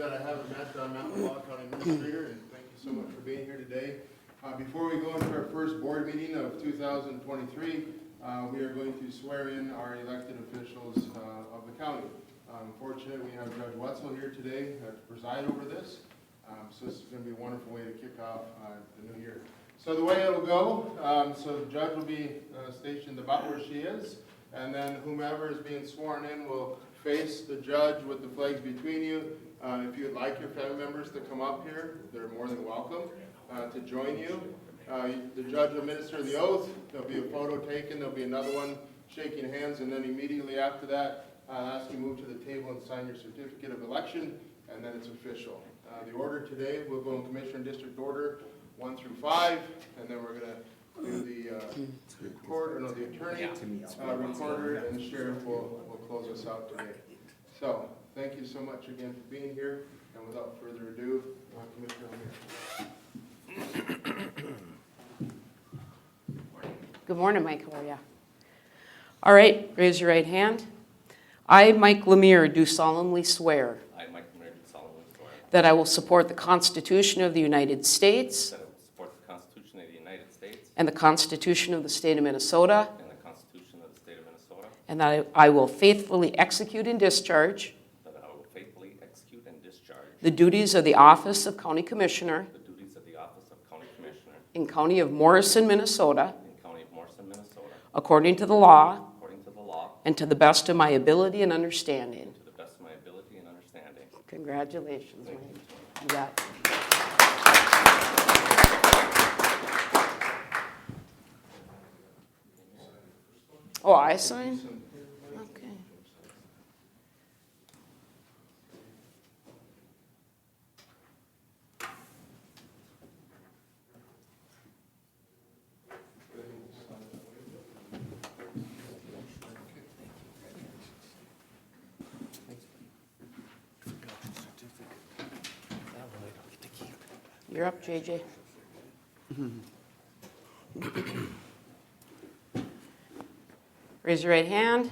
that I haven't met, I'm Matt McLaughlin, County Administrator, and thank you so much for being here today. Before we go into our first board meeting of 2023, we are going to swear in our elected officials of the county. Fortunately, we have Judge Wetzel here today to preside over this, so this is going to be a wonderful way to kick off the new year. So the way it'll go, so the judge will be stationed about where she is, and then whomever is being sworn in will face the judge with the flags between you. If you'd like your family members to come up here, they're more than welcome to join you. The judge will administer the oath. There'll be a photo taken. There'll be another one shaking hands, and then immediately after that, I'll ask you to move to the table and sign your certificate of election, and then it's official. The order today will go in Commissioner and District Order 1 through 5, and then we're going to do the the attorney, recorder, and sheriff will close us out today. So, thank you so much again for being here, and without further ado, Commissioner Lemire. Good morning, Mike. How are you? All right, raise your right hand. I, Mike Lemire, do solemnly swear I, Mike Lemire, do solemnly swear that I will support the Constitution of the United States that I will support the Constitution of the United States and the Constitution of the State of Minnesota, and the Constitution of the State of Minnesota, and that I will faithfully execute and discharge that I will faithfully execute and discharge the duties of the Office of County Commissioner the duties of the Office of County Commissioner in County of Morrison, Minnesota, in County of Morrison, Minnesota, according to the law according to the law, and to the best of my ability and understanding. to the best of my ability and understanding. Congratulations, Thank Mike. you. You got it. Oh, I sign? Okay. You're up, JJ. Raise your right hand.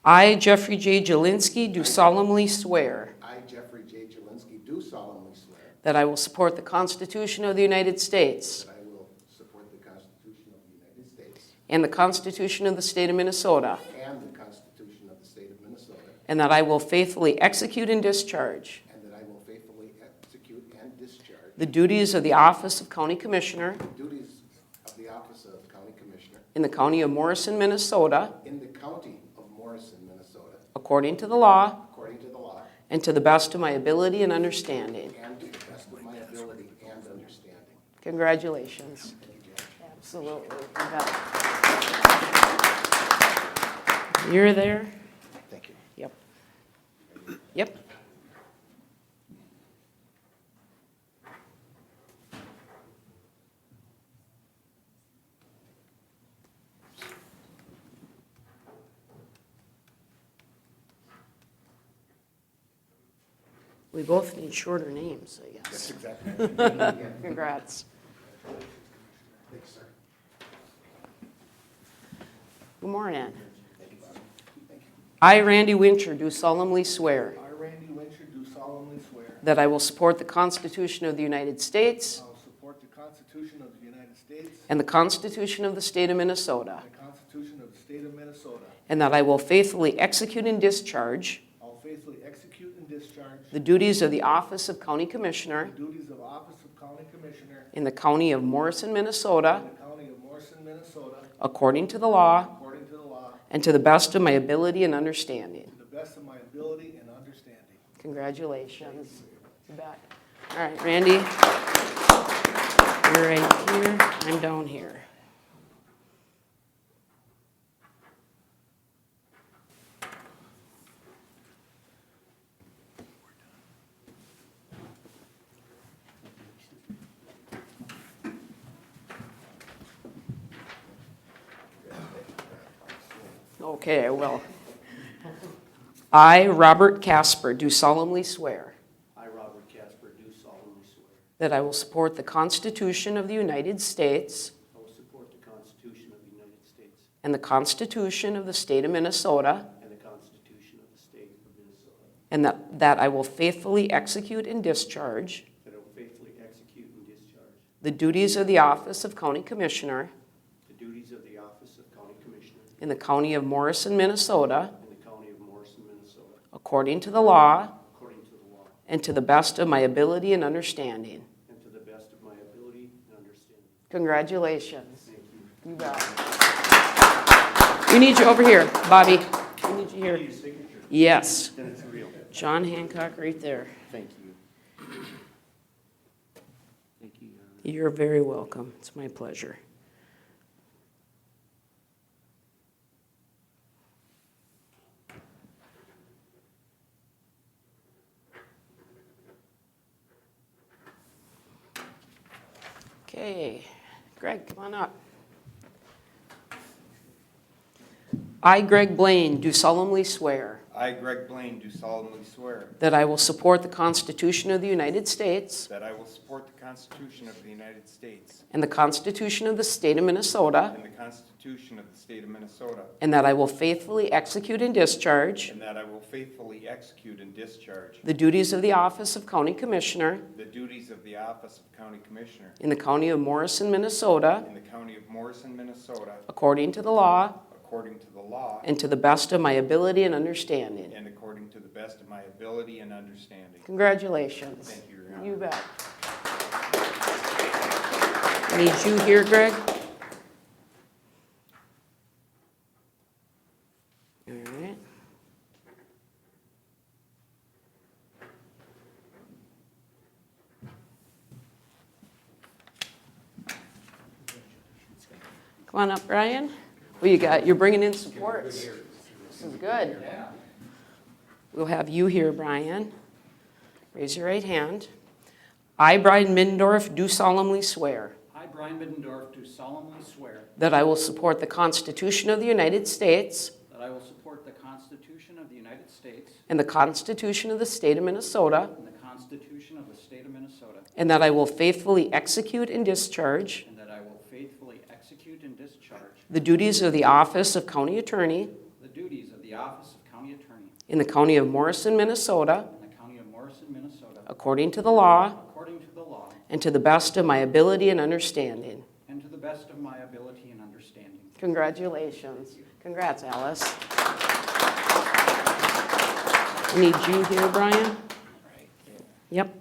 I, Jeffrey J. Jelinski, do solemnly swear I, Jeffrey J. Jelinski, do solemnly swear that I will support the Constitution of the United States that I will support the Constitution of the United States and the Constitution of the State of Minnesota, and the Constitution of the State of Minnesota, and that I will faithfully execute and discharge and that I will faithfully execute and discharge the duties of the Office of County Commissioner the duties of the Office of County Commissioner in the County of Morrison, Minnesota, in the County of Morrison, Minnesota, according to the law according to the law and to the best of my ability and understanding. and to the best of my ability and understanding. Congratulations. Thank you, Judge. Absolutely. You got it. You're there? Thank you. Yep. Yep. We both need shorter names, I guess. Exactly. Congrats. Thanks, sir. Good morning. Thank you, Bob. Thank you. I, Randy Wincher, do solemnly swear I, Randy Wincher, do solemnly swear that I will support the Constitution of the United States I will support the Constitution of the United States and the Constitution of the State of Minnesota, and the Constitution of the State of Minnesota. and that I will faithfully execute and discharge I'll faithfully execute and discharge the duties of the Office of County Commissioner the duties of Office of County Commissioner in the County of Morrison, Minnesota, in the County of Morrison, Minnesota, according to the law according to the law, and to the best of my ability and understanding. to the best of my ability and understanding. Congratulations. You bet. All right, Randy. You're right here. I'm down here. Okay, I will. I, Robert Casper, do solemnly swear I, Robert Casper, do solemnly swear that I will support the Constitution of the United States I will support the Constitution of the United States and the Constitution of the State of Minnesota, and the Constitution of the State of Minnesota, and that I will faithfully execute and discharge that I will faithfully execute and discharge the duties of the office of County Commissioner the duties of the office of County Commissioner in the County of Morrison, Minnesota, in the County of Morrison, Minnesota, according to the law according to the law and to the best of my ability and understanding. and to the best of my ability and understanding. Congratulations. Thank you. You bet. We need you over here, Bobby. We need you here. Need a signature? Yes. Then it's real. John Hancock right there. Thank you. Thank you. You're very welcome. It's my pleasure. Okay, Greg, come on up. I, Greg Blaine, do solemnly swear I, Greg Blaine, do solemnly swear that I will support the Constitution of the United States that I will support the Constitution of the United States and the Constitution of the State of Minnesota, and the Constitution of the State of Minnesota, and that I will faithfully execute and discharge and that I will faithfully execute and discharge the duties of the office of County Commissioner the duties of the office of County Commissioner in the County of Morrison, Minnesota, in the County of Morrison, Minnesota, according to the law according to the law and to the best of my ability and understanding. and according to the best of my ability and understanding. Congratulations. Thank you, Your Honor. You bet. Need you here, Greg? All right. Come on up, Brian. Well, you got, you're bringing in supports. This is good. We'll have you here, Brian. Raise your right hand. I, Brian Middendorf, do solemnly swear I, Brian Middendorf, do solemnly swear that I will support the Constitution of the United States that I will support the Constitution of the United States and the Constitution of the State of Minnesota, and the Constitution of the State of Minnesota, and that I will faithfully execute and discharge and that I will faithfully execute and discharge the duties of the office of County Attorney the duties of the office of County Attorney in the County of Morrison, Minnesota, in the County of Morrison, Minnesota, according to the law according to the law and to the best of my ability and understanding. and to the best of my ability and understanding. Congratulations. Congrats, Alice. I need you here, Brian. Yep.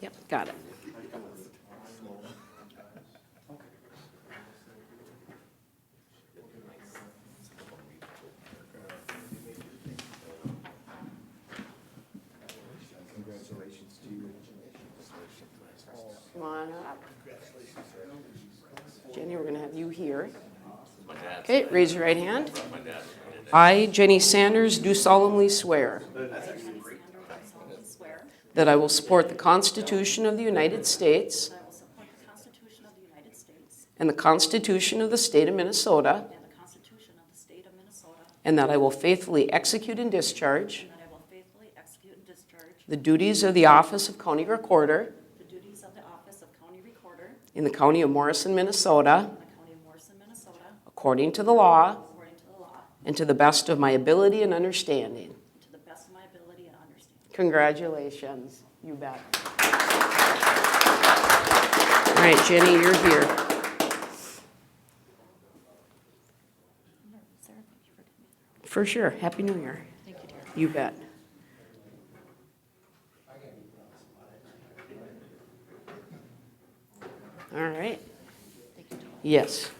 Yep, got it. Congratulations to you. Come on up. Jenny, we're going to have you here. Okay, raise your right hand. I, Jenny Sanders, do solemnly swear that I will support the Constitution of the United States That I will support the Constitution of the United States and the Constitution of the State of Minnesota, and the Constitution of the State of Minnesota, and that I will faithfully execute and discharge and that I will faithfully execute and discharge the duties of the office of County Recorder the duties of the office of County Recorder in the County of Morrison, Minnesota, in the County of Morrison, Minnesota, according to the law according to the law, and to the best of my ability and understanding. and to the best of my ability and understanding. Congratulations. You bet. All right, Jenny, you're here. Sarah, thank you for doing that. For sure. Happy New Year. Thank you, dear. You bet. All right. Thank you, Joel. Yes.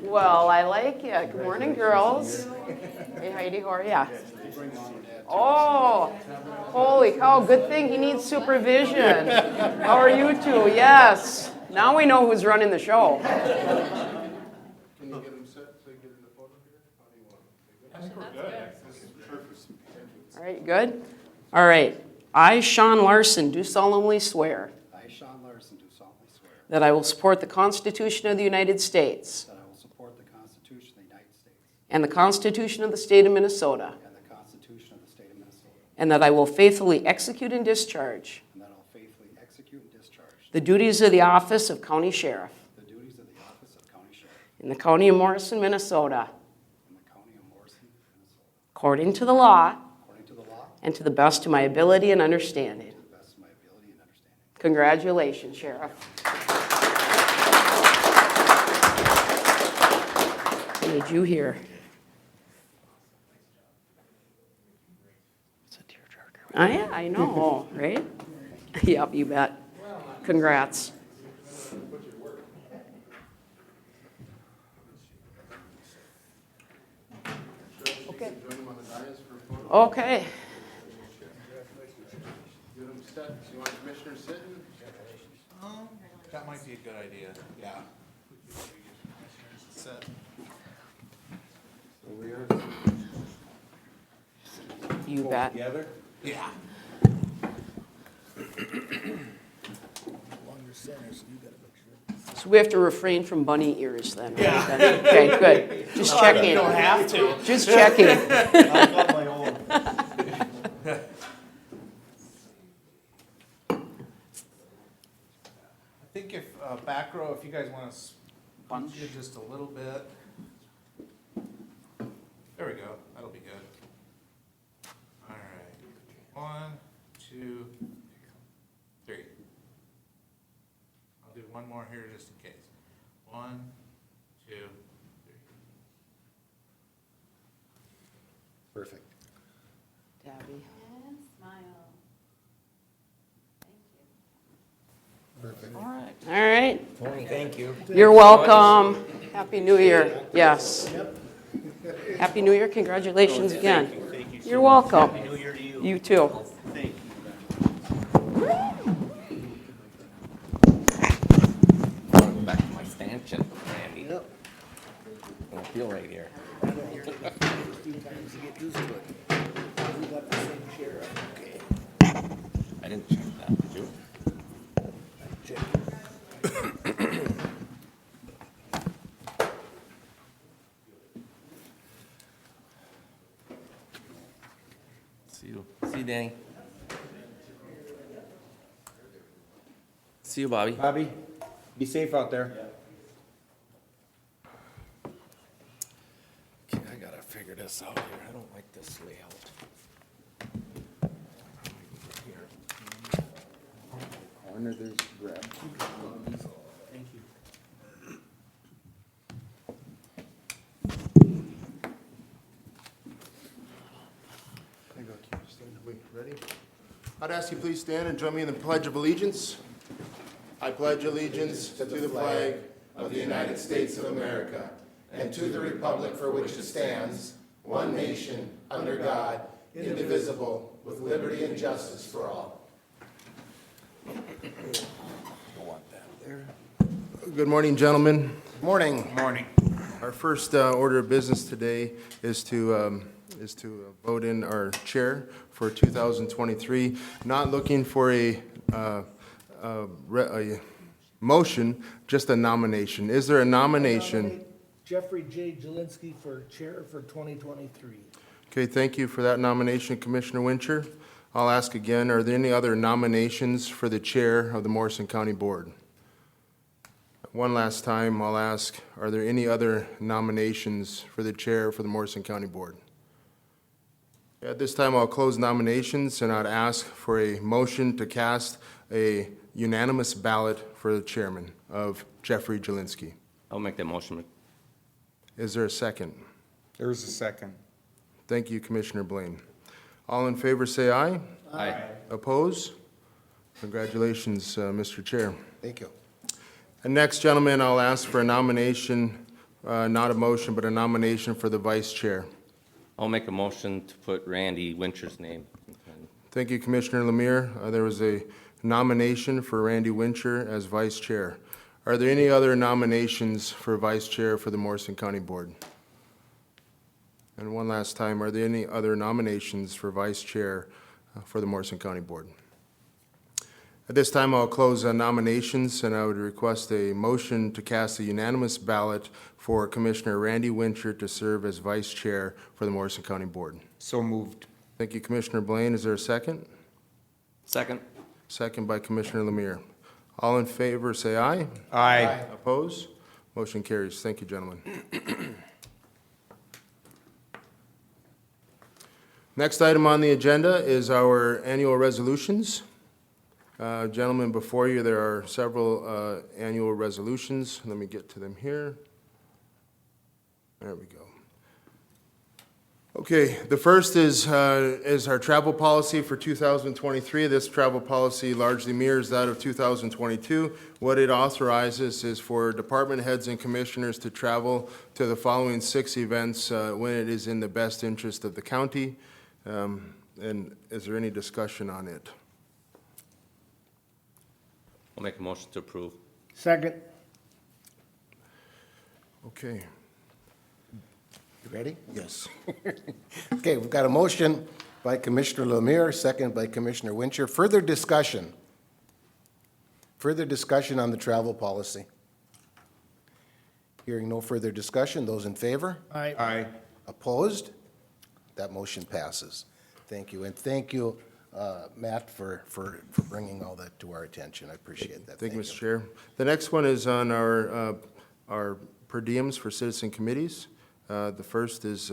Well, I like you. Good morning, girls. Hey, Heidi, how are ya? Oh, holy cow, good thing he needs supervision. How are you two? Yes. Now we know who's running the show. Can you get them set so you get in the photo here? How do you want it? I think we're good. Perfect. All right, good? All right. I, Sean Larson, do solemnly swear I, Sean Larson, do solemnly swear that I will support the Constitution of the United States that I will support the Constitution of the United States and the Constitution of the State of Minnesota, and the Constitution of the State of Minnesota, and that I will faithfully execute and discharge and that I will faithfully execute and discharge the duties of the office of County Sheriff the duties of the office of County Sheriff in the County of Morrison, Minnesota, in the County of Morrison, Minnesota, according to the law according to the law, and to the best of my ability and understanding. to the best of my ability and understanding. Congratulations, Sheriff. I need you here. It's a tearjerker. Yeah, I know, right? Yep, you bet. Congrats. Okay. Join them on the dais for a photo. Okay. Get them set. So you want Commissioner sitting? That might be a good idea, yeah. Set. You bet. Together? Yeah. So we have to refrain from bunny ears then, right? Okay, good. Just checking. You don't have to. Just checking. I've got my own. I think if, back row, if you guys want to Bunch. bunch it just a little bit. There we go, that'll be good. All right, 1, 2, 3. I'll do one more here just in case. 1, 2, 3. Perfect. Tabby. And smile. Thank you. All right. All right. Tony, thank you. You're welcome. Happy New Year. Yes. Happy New Year. Congratulations again. Thank you. You're welcome. Happy New Year to you. You too. Thank you. Back to my stanchion, Randy. Yep. I don't feel right here. A few times to get used to it. We got the same chair. Okay. I didn't check that, did you? See you, Danny. See you, Bobby. Bobby, be safe out there. Okay, I gotta figure this out here, I don't like this layout. Corner, there's grab. Thank you. There you go, Keith. Stand. Wait, ready? I'd ask you please stand and join me in the Pledge of Allegiance. I pledge allegiance to the flag of the United States of America and to the republic for which it stands, one nation, under God, indivisible, with liberty and justice for all. Good morning, gentlemen. Morning. Morning. Our first order of business today is to vote in our chair for 2023. Not looking for a motion, just a nomination. Is there a nomination? Nominate Jeffrey J. Jelinski for chair for 2023. Okay, thank you for that nomination, Commissioner Wincher. I'll ask again, are there any other nominations for the chair of the Morrison County Board? One last time, I'll ask, are there any other nominations for the chair for the Morrison County Board? At this time, I'll close nominations, and I'd ask for a motion to cast a unanimous ballot for the chairman of Jeffrey Jelinski. I'll make that motion. Is there a second? There's a second. Thank you, Commissioner Blaine. All in favor, say aye. Aye. Oppose? Congratulations, Mr. Chair. Thank you. And next, gentlemen, I'll ask for a nomination, not a motion, but a nomination for the vice chair. I'll make a motion to put Randy Wincher's name. Thank you, Commissioner Lemire. There was a nomination for Randy Wincher as vice chair. Are there any other nominations for vice chair for the Morrison County Board? And one last time, are there any other nominations for vice chair for the Morrison County Board? At this time, I'll close nominations, and I would request a motion to cast a unanimous ballot for Commissioner Randy Wincher to serve as vice chair for the Morrison County Board. So moved. Thank you, Commissioner Blaine. Is there a second? Second. Second by Commissioner Lemire. All in favor, say aye. Aye. Opposed? Motion carries. Thank you, gentlemen. Next item on the agenda is our annual resolutions. Gentlemen, before you, there are several annual resolutions. Let me get to them here. There we go. Okay, the first is our travel policy for 2023. This travel policy largely mirrors that of 2022. What it authorizes is for department heads and commissioners to travel to the following 6 events when it is in the best interest of the county. And is there any discussion on it? I'll make a motion to approve. Second. Okay, You ready? yes. Okay, we've got a motion by Commissioner Lemire, second by Commissioner Wincher. Further discussion? Further discussion on the travel policy? Hearing no further discussion, those in favor? Aye. Aye. Opposed? That motion passes. Thank you, and thank you, Matt, for bringing all that to our attention. I appreciate that. Thank you, Mr. Chair. The next one is on our per diems for citizen committees. The first is,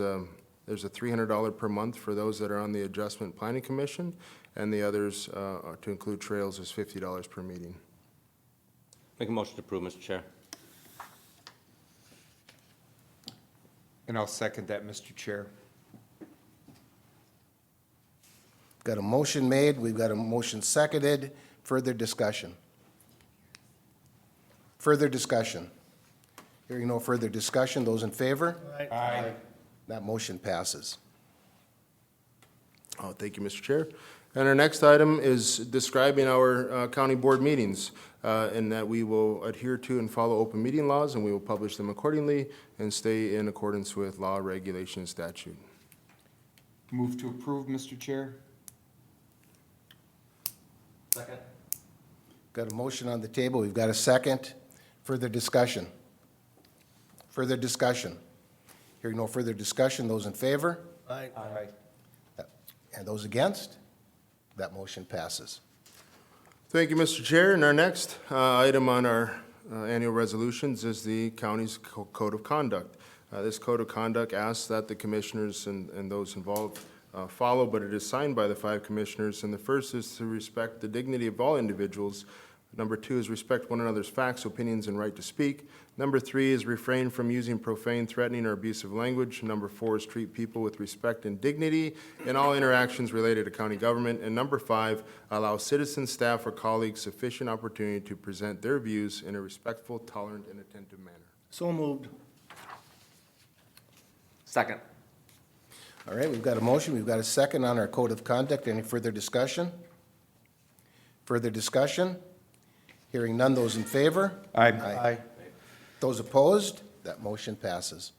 there's a $300 per month for those that are on the Adjustment Planning Commission, and the others, to include trails, is $50 per meeting. Make a motion to approve, Mr. Chair. And I'll second that, Mr. Chair. Got a motion made, we've got a motion seconded. Further discussion? Further discussion? Hearing no further discussion, those in favor? Aye. That motion passes. Oh, thank you, Mr. Chair. And our next item is describing our county board meetings, and that we will adhere to and follow open meeting laws, and we will publish them accordingly and stay in accordance with law, regulation, and statute. Move to approve, Mr. Chair. Second. Got a motion on the table, we've got a second. Further discussion? Further discussion? Hearing no further discussion, those in favor? Aye. Aye. And those against? That motion passes. Thank you, Mr. Chair. And our next item on our annual resolutions is the county's code of conduct. This code of conduct asks that the commissioners and those involved follow, but it is signed by the 5 commissioners. And the first is to respect the dignity of all individuals. Number 2 is respect one another's facts, opinions, and right to speak. Number 3 is refrain from using profane, threatening, or abusive language. Number 4 is treat people with respect and dignity in all interactions related to county government. And number 5, allow citizens, staff, or colleagues sufficient opportunity to present their views in a respectful, tolerant, and attentive manner. So moved. Second. All right, we've got a motion, we've got a second on our code of conduct. Any further discussion? Further discussion? Hearing none, those in favor? Aye. Those opposed? That motion passes.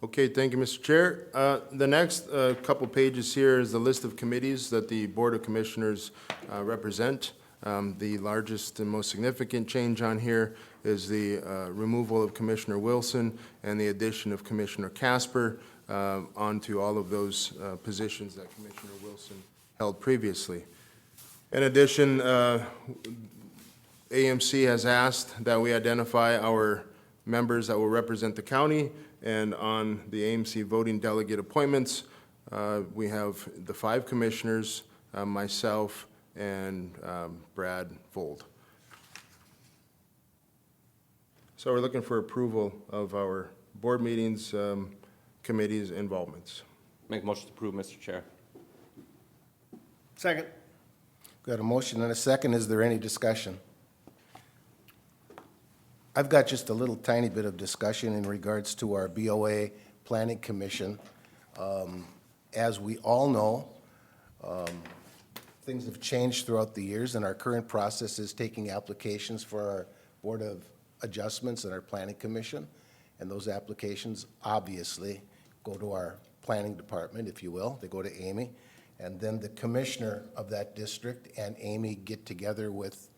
Okay, thank you, Mr. Chair. The next couple pages here is the list of committees that the Board of Commissioners represent. The largest and most significant change on here is the removal of Commissioner Wilson and the addition of Commissioner Casper onto all of those positions that Commissioner Wilson held previously. In addition, AMC has asked that we identify our members that will represent the county, and on the AMC voting delegate appointments, we have the 5 commissioners, myself, and Brad Vold. So we're looking for approval of our board meetings, committees, involvements. Make a motion to approve, Mr. Chair. Second. Got a motion and a second. Is there any discussion? I've got just a little tiny bit of discussion in regards to our BOA Planning Commission. As we all know, things have changed throughout the years, and our current process is taking applications for our Board of Adjustments and our Planning Commission. And those applications obviously go to our planning department, if you will. They go to Amy. And then the commissioner of that district and Amy get together with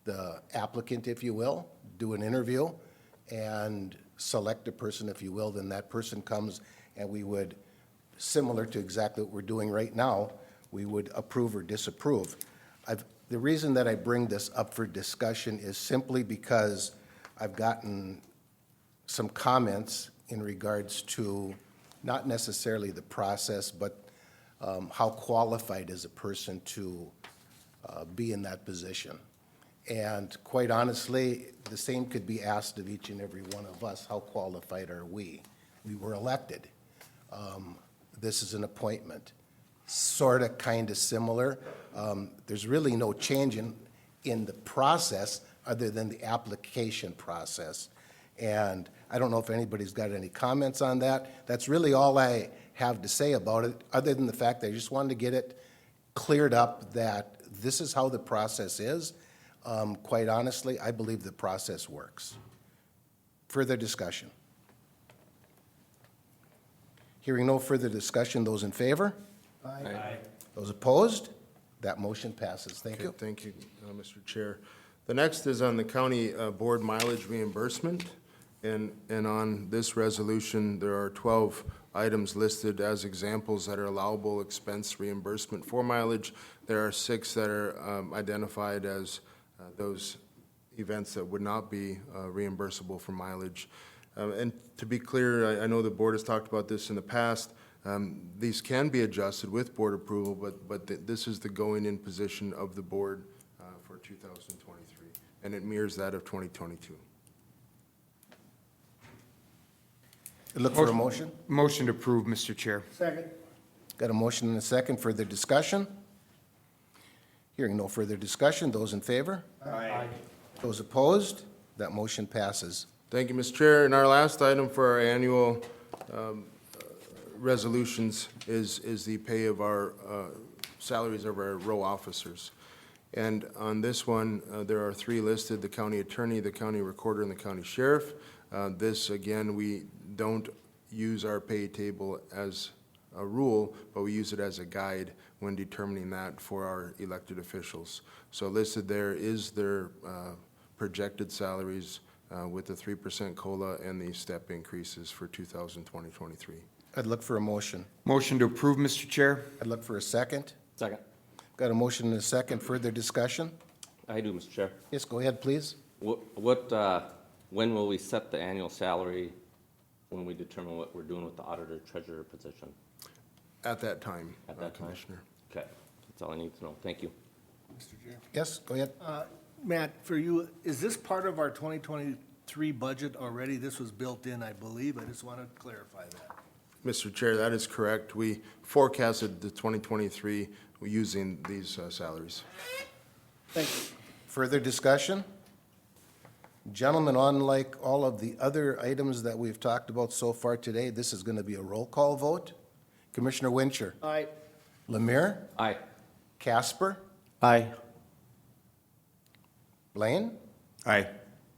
the applicant, if you will, do an interview and select a person, if you will. Then that person comes and we would, similar to exactly what we're doing right now, we would approve or disapprove. The reason that I bring this up for discussion is simply because I've gotten some comments in regards to not necessarily the process, but how qualified is a person to be in that position. And quite honestly, the same could be asked of each and every one of us. How qualified are we? We were elected. This is an appointment. Sort of, kind of similar. There's really no change in the process other than the application process. And I don't know if anybody's got any comments on that. That's really all I have to say about it, other than the fact that I just wanted to get it cleared up that this is how the process is. Quite honestly, I believe the process works. Further discussion? Hearing no further discussion, those in favor? Aye. Those opposed? That motion passes. Thank Okay, you. thank you, Mr. Chair. The next is on the county board mileage reimbursement. And on this resolution, there are 12 items listed as examples that are allowable expense reimbursement for mileage. There are 6 that are identified as those events that would not be reimbursable for mileage. And to be clear, I know the board has talked about this in the past. These can be adjusted with board approval, but this is the going-in position of the board for 2023, and it mirrors that of 2022. Look for a motion. Motion to approve, Mr. Chair. Second. Got a motion and a second. Further discussion? Hearing no further discussion, those in favor? Aye. Those opposed? That motion passes. Thank you, Mr. Chair. And our last item for our annual resolutions is the pay of our salaries of our row officers. And on this one, there are 3 listed: the county attorney, the county recorder, and the county sheriff. This, again, we don't use our pay table as a rule, but we use it as a guide when determining that for our elected officials. So listed there is their projected salaries with the 3% COLA and the step increases for 2020-23. I'd look for a motion. Motion to approve, Mr. Chair. I'd look for a second. Second. Got a motion and a second. Further discussion? I do, Mr. Chair. Yes, go ahead, please. When will we set the annual salary when we determine what we're doing with the auditor treasurer position? At that time, At that time. Commissioner. Okay, that's all I need to know. Thank you. Yes, go ahead. Matt, for you, is this part of our 2023 budget already? This was built in, I believe. I just want to clarify that. Mr. Chair, that is correct. We forecasted the 2023 using these salaries. Thank you. Further discussion? Gentlemen, unlike all of the other items that we've talked about so far today, this is going to be a roll call vote. Commissioner Wincher? Aye. Lemire? Aye. Casper? Aye. Blaine? Aye.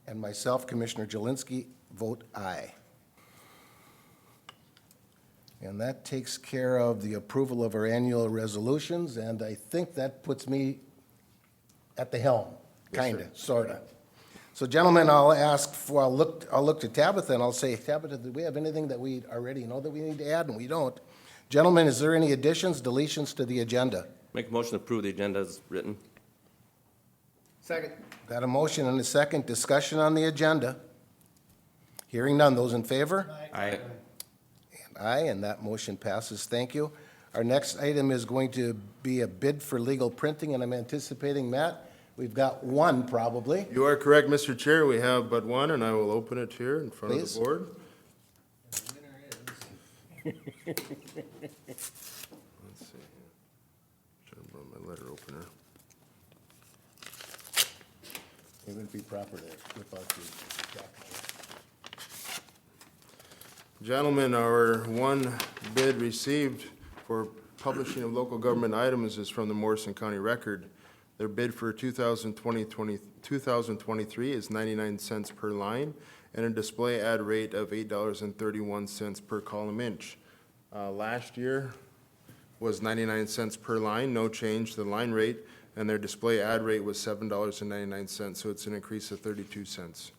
And myself, Commissioner Jelinski, vote aye. And that takes care of the approval of our annual resolutions, and I think that puts me at the helm, kind of, sort of. So gentlemen, I'll look to Tabitha and I'll say, Tabitha, do we have anything that we already know that we need to add? And we don't. Gentlemen, is there any additions, deletions to the agenda? Make a motion to approve the agenda as written. Second. Got a motion and a second. Discussion on the agenda. Hearing none. Those in favor? Aye. And aye, and that motion passes. Thank you. Our next item is going to be a bid for legal printing, and I'm anticipating, Matt, we've got one probably. You are correct, Mr. Chair. We have but one, and I will open it here in front Please. of the board. Let's see. Should have brought my letter opener. It would be proper to whip out the document. Gentlemen, our one bid received for publishing of local government items is from the Morrison County Record. Their bid for 2023 is 99 cents per line and a display ad rate of $8.31 per column inch. Last year was 99 cents per line, no change to the line rate, and their display ad rate was $7.99, so it's an increase of 32 cents.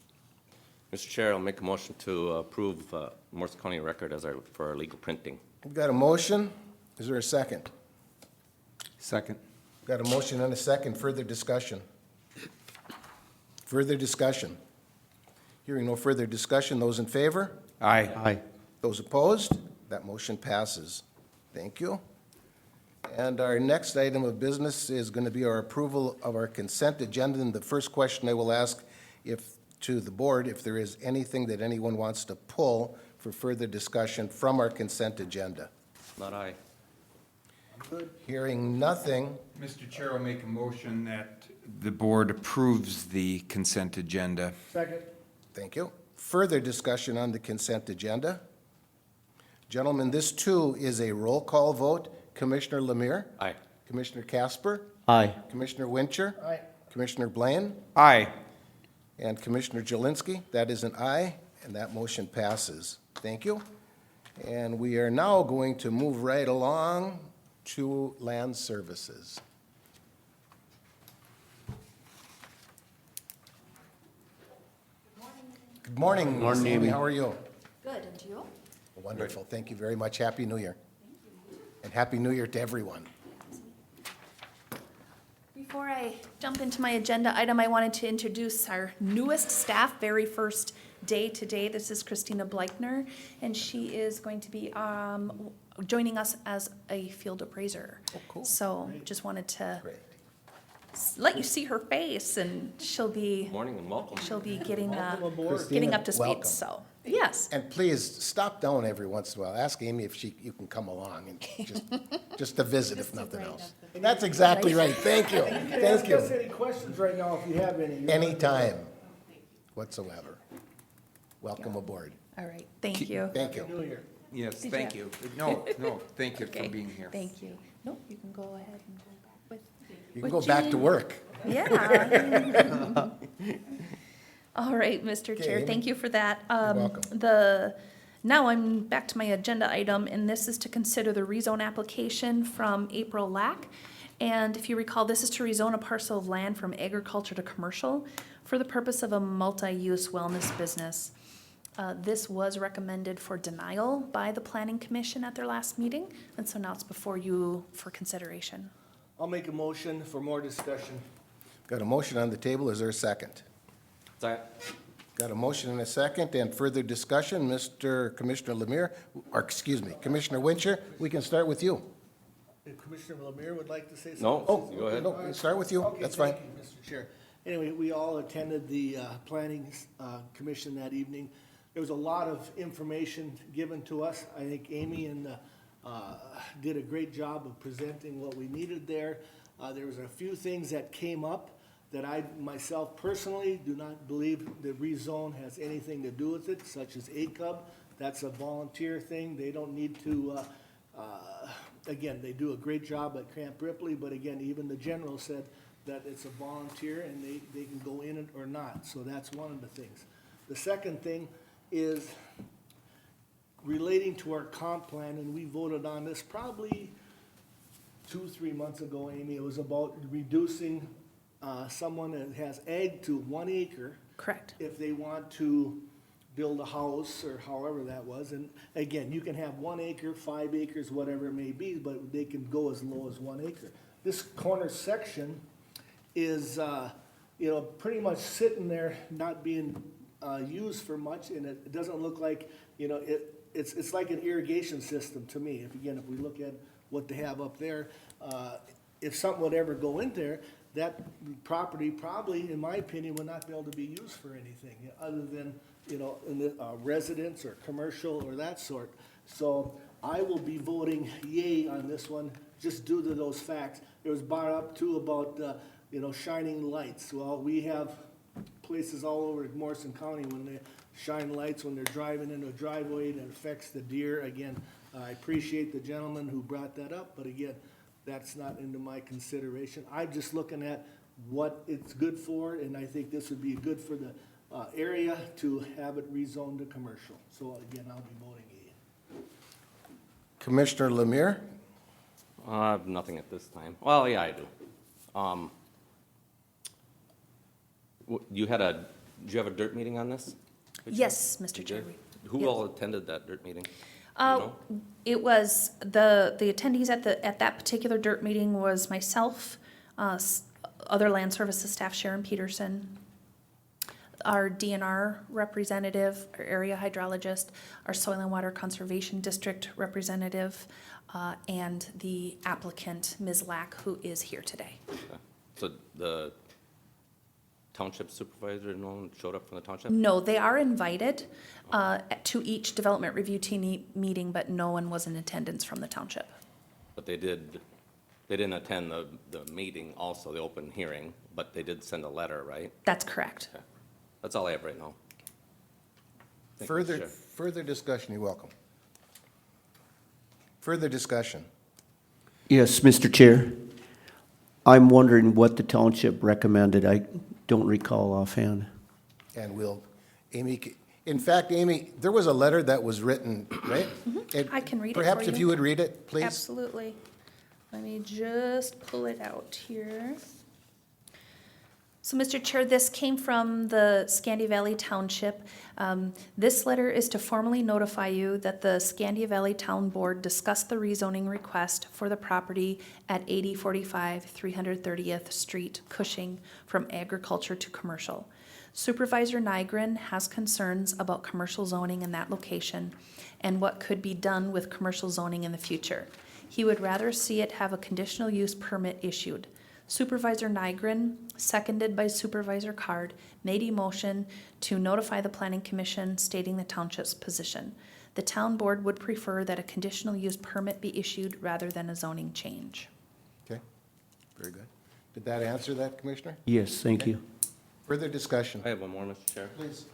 Mr. Chair, I'll make a motion to approve Morrison County Record for our legal printing. We've got a motion. Is there a second? Second. Got a motion and a second. Further discussion? Further discussion? Hearing no further discussion, those in favor? Aye. Those opposed? That motion passes. Thank you. And our next item of business is going to be our approval of our consent agenda. And the first question I will ask to the board, if there is anything that anyone wants to pull for further discussion from our consent agenda. Not I. Hearing nothing, Mr. Chair, I'll make a motion that the board approves the consent agenda. Second. thank you. Further discussion on the consent agenda. Gentlemen, this too is a roll call vote. Commissioner Lemire? Aye. Commissioner Casper? Aye. Commissioner Wincher? Aye. Commissioner Blaine? Aye. And Commissioner Jelinski? That is an aye, and that motion passes. Thank you. And we are now going to move right along to land services. Good morning. Ms. Amy. How are you? Good, and you? Wonderful. Thank you very much. Happy New Year. And Happy New Year to everyone. Before I jump into my agenda item, I wanted to introduce our newest staff, very first day today. This is Christina Bleichner, and she is going to be joining us as a field appraiser. Oh, cool. So just wanted to Great. let you see her face, and she'll be Morning and welcome. getting Welcome aboard. getting up to speed. Welcome. So yes, And please, stop down every once in a while. Ask Amy if you can come along and just to visit if nothing else. That's exactly right. Thank you. You can Thank ask us you. any questions right now if you have any. Anytime whatsoever. Welcome aboard. all right. Thank you. Thank you. New Year. Yes, Did thank you- you. No, thank you Okay. for being here. Thank you. No, you can go ahead and go back with. You can with go back to Jean. work. Yeah. All right, Mr. Chair, Okay. thank you for that. welcome. Now I'm back to my agenda item, and this is to consider the rezone application from April Lack. And if you recall, this is to rezone a parcel of land from agriculture to commercial for the purpose of a multi-use wellness business. This was recommended for denial by the Planning Commission at their last meeting, and so now it's before you for consideration. I'll make a motion for more discussion. Got a motion on the table. Is there a second? Got a motion and a second, and further discussion. Mr. Commissioner Lemire, or excuse me, Commissioner Wincher, we can start with you. If Commissioner Lemire would like to say something? No, Oh, go ahead. no, we can start with you. Okay, That's fine. thank you, Mr. Chair. Anyway, we all attended the Planning Commission that evening. There was a lot of information given to us. I think Amy and did a great job of presenting what we needed there. There was a few things that came up that I myself personally do not believe the rezone has anything to do with it, such as ACUB. That's a volunteer thing. They don't need to, again, they do a great job at Camp Ripley, but again, even the general said that it's a volunteer and they can go in it or not. So that's one of the things. The second thing is relating to our comp plan, and we voted on this probably 2-3 months ago, Amy. It was about reducing someone that has ag to 1 acre Correct. if they want to build a house or however that was. And again, you can have 1 acre, 5 acres, whatever it may be, but they can go as low as 1 acre. This corner section is, pretty much sitting there, not being used for much, and it doesn't look like, it's like an irrigation system to me. If we look at what they have up there, if something would ever go in there, that property probably, in my opinion, would not be able to be used for anything other than, in the residence or commercial or that sort. So I will be voting yay on this one, just due to those facts. It was brought up too about, shining lights. Well, we have places all over Morrison County when they shine lights when they're driving into a driveway and it affects the deer. Again, I appreciate the gentleman who brought that up, but again, that's not into my consideration. I'm just looking at what it's good for, and I think this would be good for the area to have it rezoned to commercial. So again, I'll be voting yea. Commissioner Lemire? I have nothing at this time. Well, yeah, I do. Do you have a dirt meeting on this? Yes, Mr. You Chair. did? Who Yes. all attended that dirt meeting? It was the attendees at that particular dirt meeting was myself, Other land services staff, Sharon Peterson, our DNR representative, our area hydrologist, our Soil and Water Conservation District representative, and the applicant, Ms. Lack, who is here today. So the township supervisor, no one showed up from the township? No, they are invited to each development review team meeting, but no one was in attendance from the township. But they didn't attend the meeting also, the open hearing, but they did send a letter, right? That's correct. Okay. That's all I have right now. Thank you, Mr. Chair. Further discussion, you're welcome. Further discussion. Yes, Mr. Chair. I'm wondering what the township recommended. I don't recall offhand. And in fact, Amy, there was a letter that was written, right? I can read it for Perhaps if you. you would read it, please? Absolutely. Let me just pull it out here. So, Mr. Chair, this came from the Scandia Valley Township. This letter is to formally notify you that the Scandia Valley Town Board discussed the rezoning request for the property at 8045 330th Street, Cushing, from agriculture to commercial. Supervisor Nygren has concerns about commercial zoning in that location and what could be done with commercial zoning in the future. He would rather see it have a conditional use permit issued. Supervisor Nygren, seconded by Supervisor Card, made a motion to notify the Planning Commission stating the township's position. The town board would prefer that a conditional use permit be issued rather than a zoning change. Okay, very good. Did that answer that, Commissioner? Yes, thank you. Further discussion? I have one more, Mr. Chair. Please.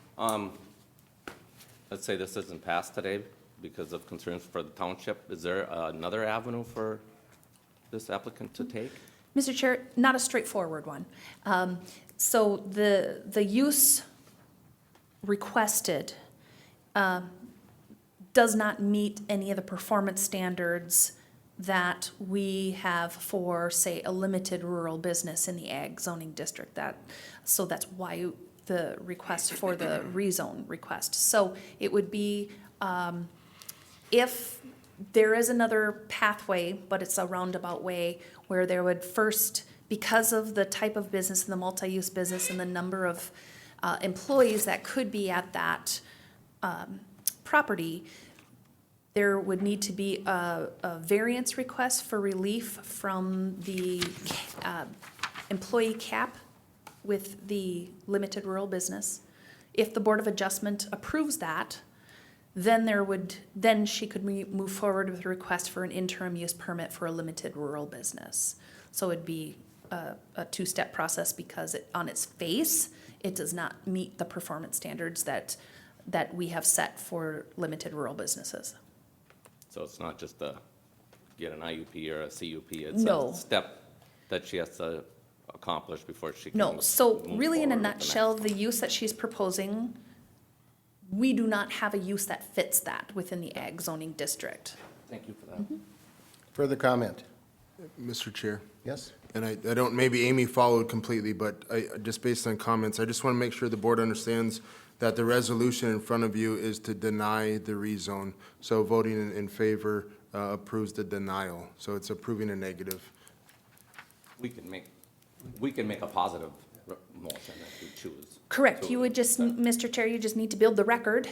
Let's say this isn't passed today because of concerns for the township. Is there another avenue for this applicant to take? Mr. Chair, not a straightforward one. So the use requested does not meet any of the performance standards that we have for, say, a limited rural business in the ag zoning district. So that's why the request for the rezone request. So it would be, if there is another pathway, but it's a roundabout way, where there would first, because of the type of business and the multi-use business and the number of employees that could be at that property, there would need to be a variance request for relief from the employee cap with the limited rural business. If the Board of Adjustment approves that, then she could move forward with a request for an interim use permit for a limited rural business. So it'd be a two-step process because on its face, it does not meet the performance standards that we have set for limited rural businesses. So it's not just get an IUP or a CUP, it's No. a step that she has to accomplish before she can No, so move really in a forward with the nutshell, next. the use that she's proposing, we do not have a use that fits that within the ag zoning district. Thank you for that. Further comment? Mr. Chair, Yes? and I don't, maybe Amy followed completely, but just based on comments, I just want to make sure the board understands that the resolution in front of you is to deny the rezone. So voting in favor approves the denial. So it's approving a negative. We can make a positive motion if we choose. Correct, So- you would just, Mr. Chair, you just need to build the record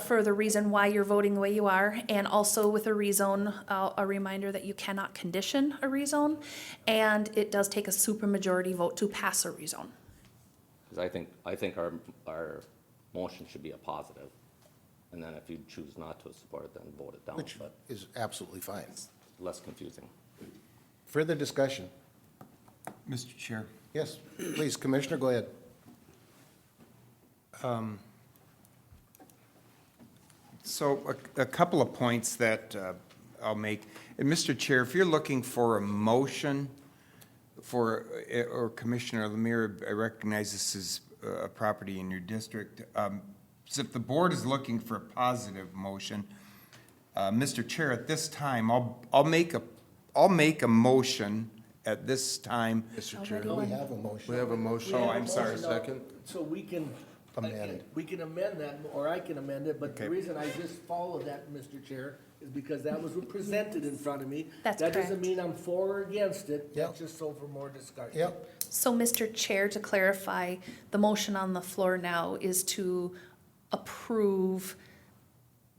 for the reason why you're voting the way you are, and also with a rezone, a reminder that you cannot condition a rezone, and it does take a supermajority vote to pass a rezone. Because I think our motion should be a positive. And then if you choose not to support it, then vote it down, Which but is absolutely fine. it's less confusing. Further discussion? Mr. Chair. Yes, please, Commissioner, go ahead. So a couple of points that I'll make. And Mr. Chair, if you're looking for a motion for, or Commissioner Lemire, I recognize this is a property in your district. So if the board is looking for a positive motion, Mr. Chair, at this time, I'll make a motion at this time. Mr. Chair, We have a motion. we have a motion. Oh, I'm sorry. Second. So we can amend. We can amend that, or I can amend it, but the Okay. reason I just followed that, Mr. Chair, is because that was presented in front of me. That's That doesn't correct. mean I'm for or against it, Yep. that's just so for more discussion. Yep, So, Mr. Chair, to clarify, the motion on the floor now is to approve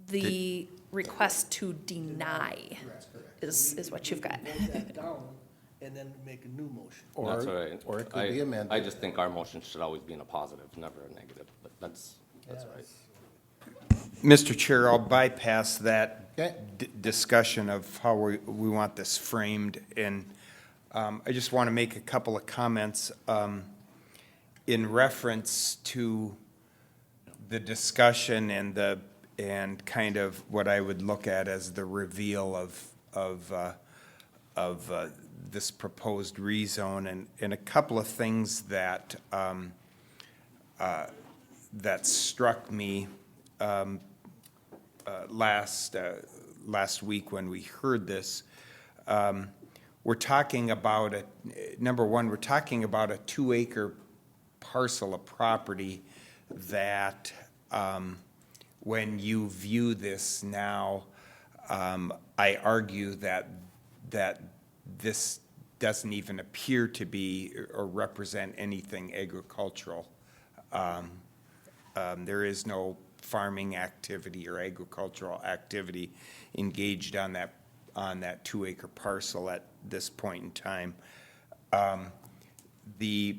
the request to deny, is what you've got. Vote that down and then make a new motion. That's all right. or it could be amended. I just think our motion should always be in a positive, never a negative, but that's all right. Mr. Chair, I'll bypass that Okay. discussion of how we want this framed, and I just want to make a couple of comments in reference to the discussion and kind of what I would look at as the reveal of this proposed rezone, and a couple of things that that struck me last week when we heard this. We're talking about number one, we're talking about a 2-acre parcel of property that, when you view this now, I argue that this doesn't even appear to be or represent anything agricultural. There is no farming activity or agricultural activity engaged on that 2-acre parcel at this point in time. The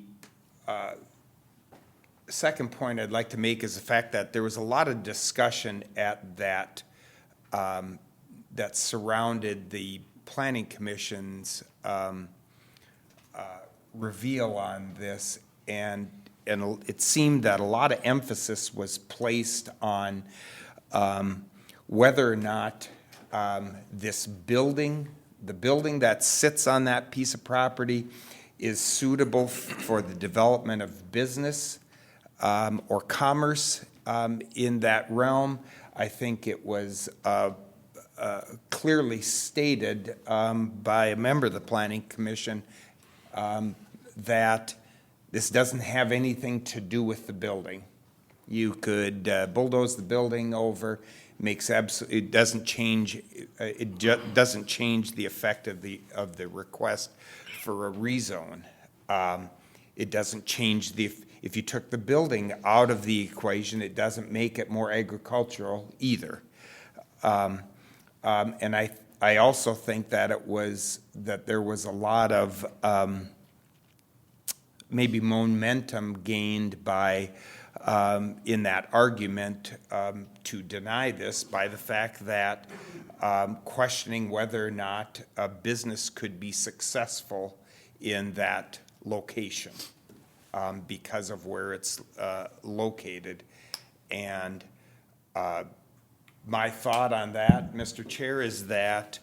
second point I'd like to make is the fact that there was a lot of discussion at that that surrounded the Planning Commission's reveal on this, and it seemed that a lot of emphasis was placed on whether or not this building, the building that sits on that piece of property, is suitable for the development of business or commerce in that realm. I think it was clearly stated by a member of the Planning Commission that this doesn't have anything to do with the building. You could bulldoze the building over, it doesn't change the effect of the request for a rezone. It doesn't change if you took the building out of the equation, it doesn't make it more agricultural either. And I also think that there was a lot of maybe momentum gained by in that argument to deny this by the fact that questioning whether or not a business could be successful in that location because of where it's located. And my thought on that, Mr. Chair, is that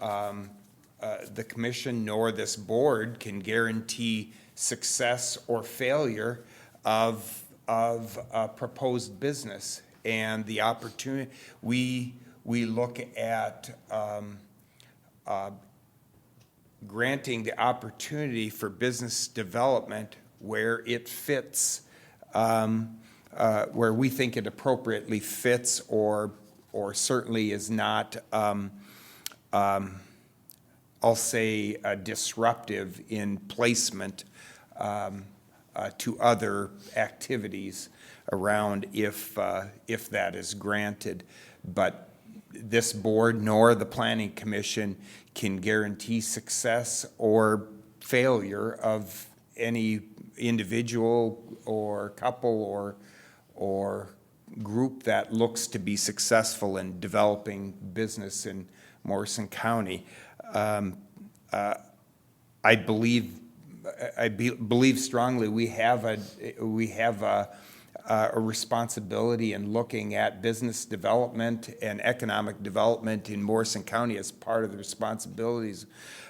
the commission nor this board can guarantee success or failure of a proposed business. And the opportunity, we look at granting the opportunity for business development where it fits, where we think it appropriately fits, or certainly is not, I'll say, disruptive in placement to other activities around if that is granted. But this board nor the Planning Commission can guarantee success or failure of any individual or couple or group that looks to be successful in developing business in Morrison County. I believe strongly we have a responsibility in looking at business development and economic development in Morrison County as part of the responsibilities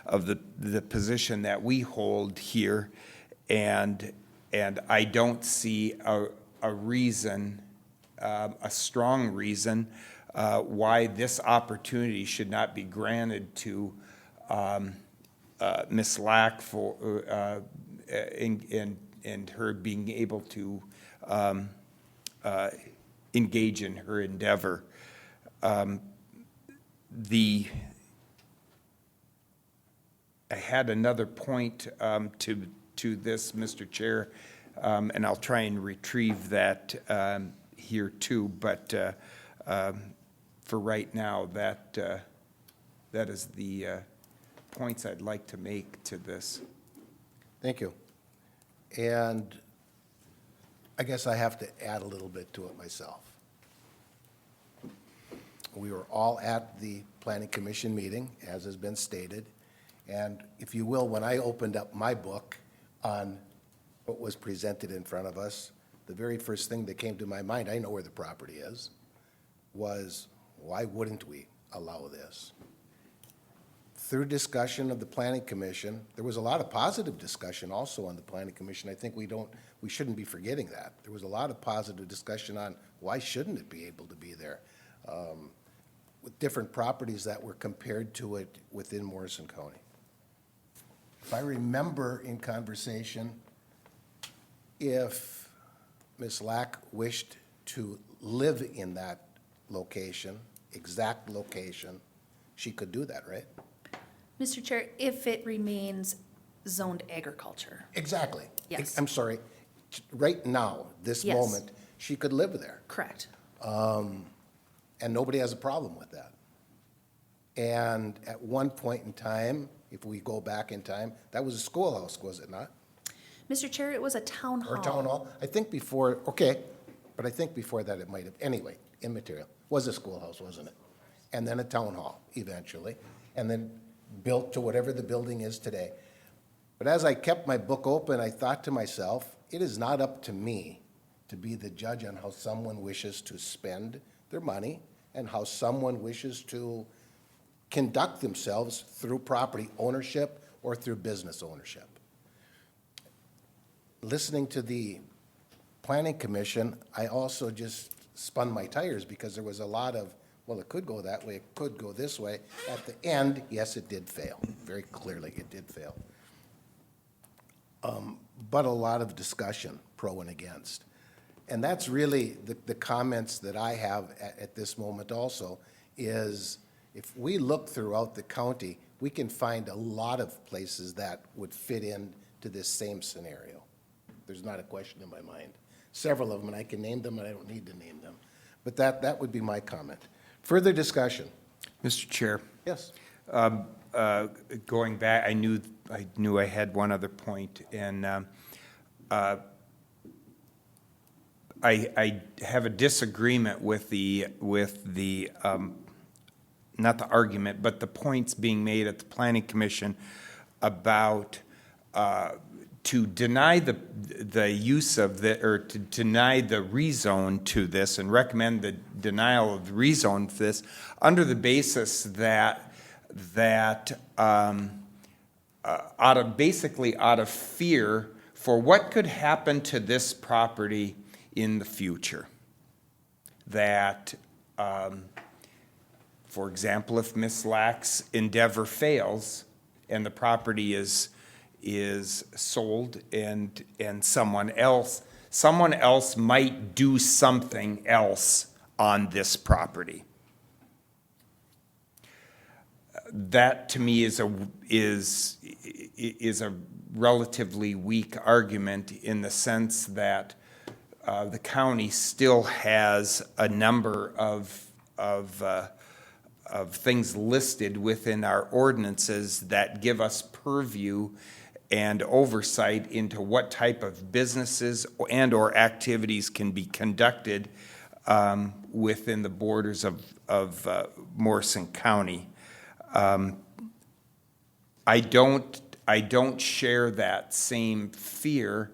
of the position that we hold here, and I don't see a reason, a strong reason, why this opportunity should not be granted to Ms. Lack for and her being able to engage in her endeavor. I had another point to this, Mr. Chair, and I'll try and retrieve that here too, but for right now, that is the points I'd like to make to this. Thank you. And I guess I have to add a little bit to it myself. We were all at the Planning Commission meeting, as has been stated. And if you will, when I opened up my book on what was presented in front of us, the very first thing that came to my mind, I know where the property is, was why wouldn't we allow this? Through discussion of the Planning Commission, there was a lot of positive discussion also on the Planning Commission. I think we shouldn't be forgetting that. There was a lot of positive discussion on why shouldn't it be able to be there, with different properties that were compared to it within Morrison County. If I remember in conversation, if Ms. Lack wished to live in that location, exact location, she could do that, right? Mr. Chair, if it remains zoned agriculture. Exactly. Yes. I'm sorry. Right now, this Yes. moment, she could live there, Correct. and nobody has a problem with that. And at one point in time, if we go back in time, that was a schoolhouse, was it not? Mr. Chair, it was a town hall. Or town hall? I think before, okay, but I think before that it might have, anyway, immaterial. Was a schoolhouse, wasn't it? And then a town hall eventually, and then built to whatever the building is today. But as I kept my book open, I thought to myself, it is not up to me to be the judge on how someone wishes to spend their money and how someone wishes to conduct themselves through property ownership or through business ownership. Listening to the Planning Commission, I also just spun my tires because there was a lot of, well, it could go that way, it could go this way. At the end, yes, it did fail. Very clearly, it did fail. But a lot of discussion, pro and against. And that's really the comments that I have at this moment also, is if we look throughout the county, we can find a lot of places that would fit in to this same scenario. There's not a question in my mind. Several of them, and I can name them, and I don't need to name them. But that would be my comment. Further discussion? Mr. Chair, Yes. going back, I knew I had one other point, and I have a disagreement with the not the argument, but the points being made at the Planning Commission about to deny the use of or to deny the rezone to this and recommend the denial of the rezone for this under the basis that out of fear for what could happen to this property in the future. That, for example, if Ms. Lack's endeavor fails and the property is sold and someone else might do something else on this property. That to me is a relatively weak argument in the sense that the county still has a number of things listed within our ordinances that give us purview and oversight into what type of businesses and or activities can be conducted within the borders of Morrison County. I don't share that same fear,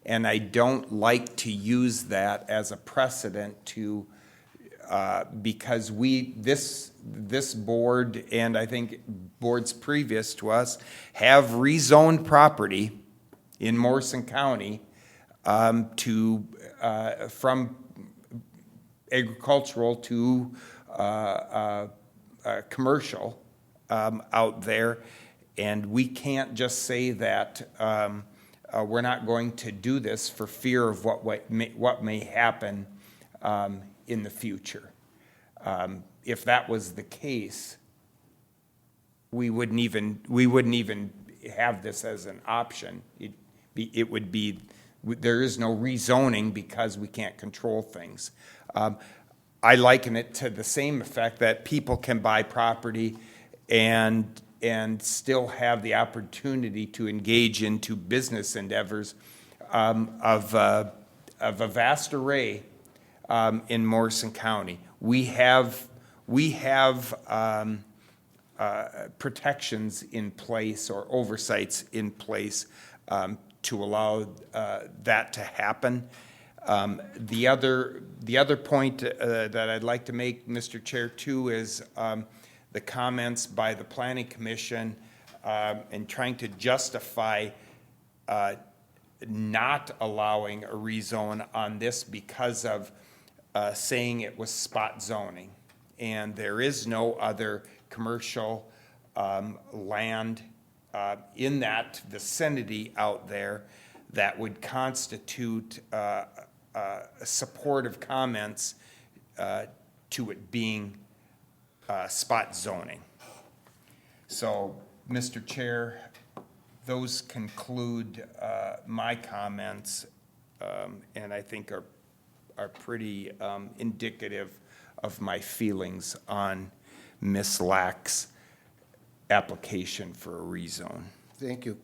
and I don't like to use that as a precedent to because this board and I think boards previous to us have rezoned property in Morrison County from agricultural to commercial out there, and we can't just say that we're not going to do this for fear of what may happen in the future. If that was the case, we wouldn't even have this as an option. It would be, there is no rezoning because we can't control things. I liken it to the same effect that people can buy property and still have the opportunity to engage into business endeavors of a vast array in Morrison County. We have protections in place or oversights in place to allow that to happen. The other point that I'd like to make, Mr. Chair, too, is the comments by the Planning Commission and trying to justify not allowing a rezone on this because of saying it was spot zoning. And there is no other commercial land in that vicinity out there that would constitute supportive comments to it being spot zoning. So, Mr. Chair, those conclude my comments, and I think are pretty indicative of my feelings on Ms. Lack's application for a rezone. Thank you.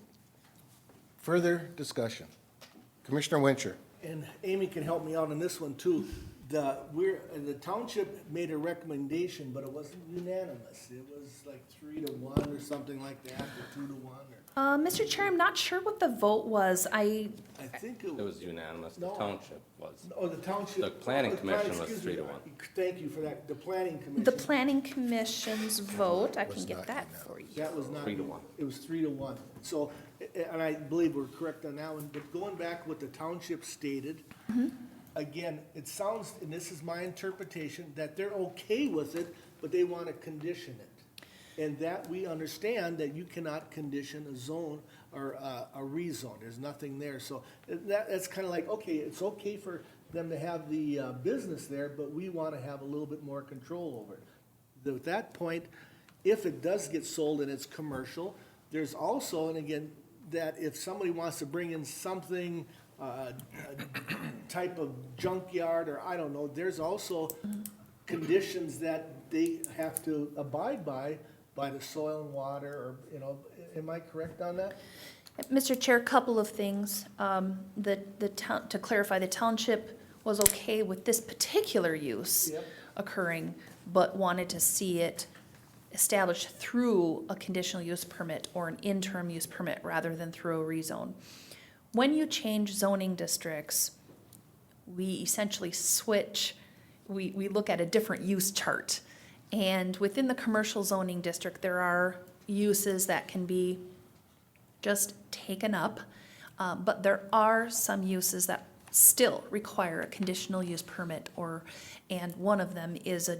Further discussion? Commissioner Wincher. And Amy can help me out on this one too. The township made a recommendation, but it wasn't unanimous. It was like 3-1 or something like that, or 2-1 or. Mr. Chair, I'm not sure what the vote was. I think It was unanimous, the No. township was. Oh, the township. The planning commission was excuse me. 3-1. Thank you for that. The planning commission. The planning commission's vote, I can Was get not that unanimous. for you. That was not. 3-1. It was 3-1. So, and I believe we're correct on that one, but going back what the township stated, again, it sounds, and this is my interpretation, that they're okay with it, but they want to condition it. And that we understand that you cannot condition a zone or a rezone. There's nothing there. So that's kind of like, okay, it's okay for them to have the business there, but we want to have a little bit more control over it. At that point, if it does get sold and it's commercial, there's also, and again, that if somebody wants to bring in something, a type of junkyard, or I don't know, there's also conditions that they have to abide by the soil and water, or, you know, am I correct on that? Mr. Chair, a couple of things. To clarify, the township was okay with this particular use Yep. occurring, but wanted to see it established through a conditional use permit or an interim use permit rather than through a rezone. When you change zoning districts, we essentially switch, we look at a different use chart. And within the commercial zoning district, there are uses that can be just taken up, but there are some uses that still require a conditional use permit, and one of them is a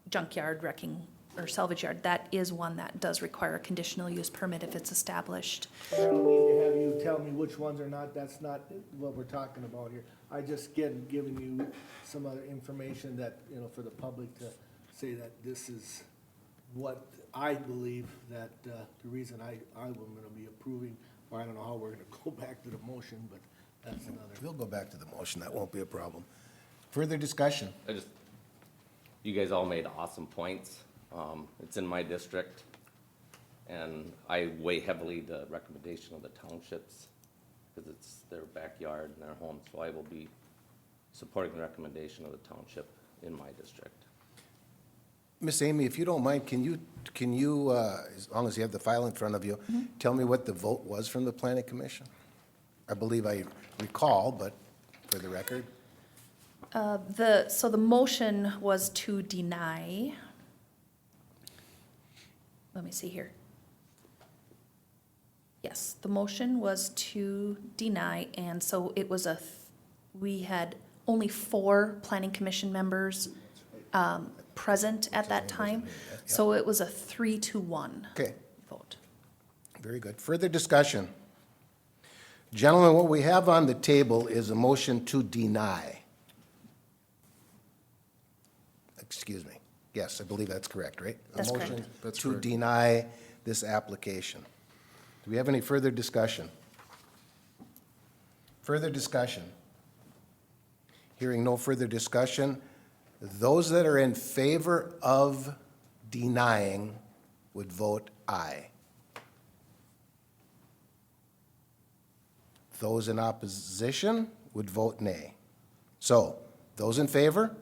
junkyard wrecking or salvage yard. That is one that does require a conditional use permit if it's established. I don't need to have you tell me which ones are not, that's not what we're talking about here. I just giving you some other information that, you know, for the public to say that this is what I believe that, the reason I'm gonna be approving, or I don't know how we're gonna go back to the motion, but that's another. We'll go back to the motion. That won't be a problem. Further discussion? You guys all made awesome points. It's in my district, and I weigh heavily the recommendation of the townships, because it's their backyard and their home, so I will be supporting the recommendation of the township in my district. Miss Amy, if you don't mind, can you, as long as you have the file in front of you, tell me what the vote was from the planning commission? I believe I recall, but for the record. So the motion was to deny. Let me see here. Yes, the motion was to deny, and so it was we had only 4 planning commission members present at that time, so it was a 3-1 Okay, vote. very good. Further discussion? Gentlemen, what we have on the table is a motion to deny. excuse me. Yes, I believe that's correct, right? That's correct. A motion That's to correct. deny this application. Do we have any further discussion? Further discussion? Hearing no further discussion, those that are in favor of denying would vote aye. Those in opposition would vote nay. So, those in favor?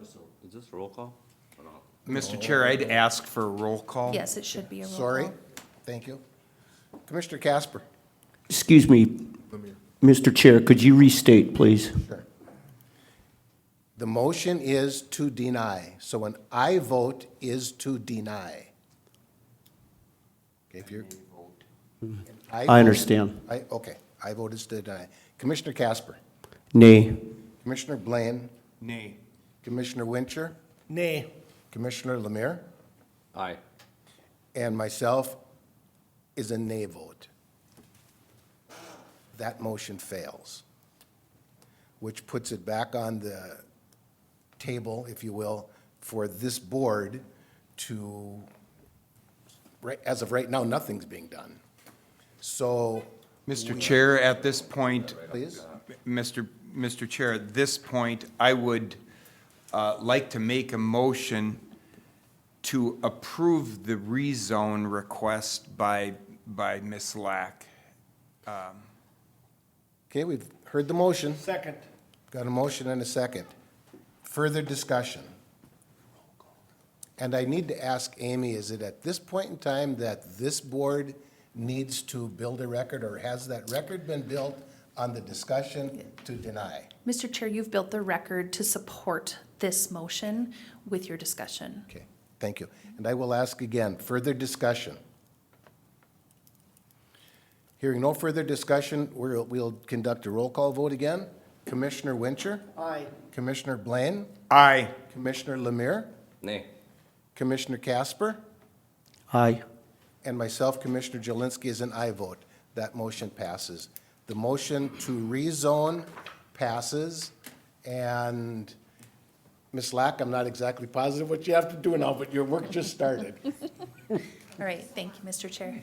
Is this roll call or not? Mr. Chair, I'd ask for a roll call. Yes, it should be a roll call. Sorry, thank you. Commissioner Casper? Excuse me, Mr. Chair, could you restate, please? Sure. The motion is to deny, so an aye vote is to deny. Okay, if you're. I understand. Okay, aye vote is to deny. Commissioner Casper? Nay. Commissioner Blaine? Nay. Commissioner Wincher? Nay. Commissioner Lemire? Aye. And myself is a nay vote. That motion fails, which puts it back on the table, if you will, for this board to, as of right now, nothing's being done. So, Mr. Chair, at this point, please, Mr. Chair, at this point, I would like to make a motion to approve the rezone request by Ms. Lack. okay, we've heard the motion. Second. Got a motion and a second. Further discussion. And I need to ask Amy, is it at this point in time that this board needs to build a record, or has that record been built on the discussion to deny? Mr. Chair, you've built the record to support this motion with your discussion. Okay, thank you. And I will ask again, further discussion. Hearing no further discussion, we'll conduct a roll call vote again. Commissioner Wincher? Aye. Commissioner Blaine? Aye. Commissioner Lemire? Nay. Commissioner Casper? Aye. And myself, Commissioner Jelinski, is an aye vote. That motion passes. The motion to rezone passes, and Ms. Lack, I'm not exactly positive what you have to do now, but your work just started. All right, thank you, Mr. Chair.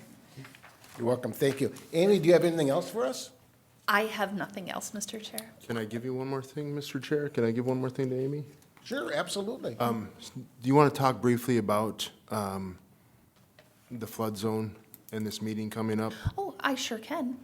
You're welcome, thank you. Amy, do you have anything else for us? I have nothing else, Mr. Chair. Can I give you one more thing, Mr. Chair? Can I give one more thing to Amy? Sure, absolutely. Do you want to talk briefly about the flood zone and this meeting coming up? Oh, I sure can.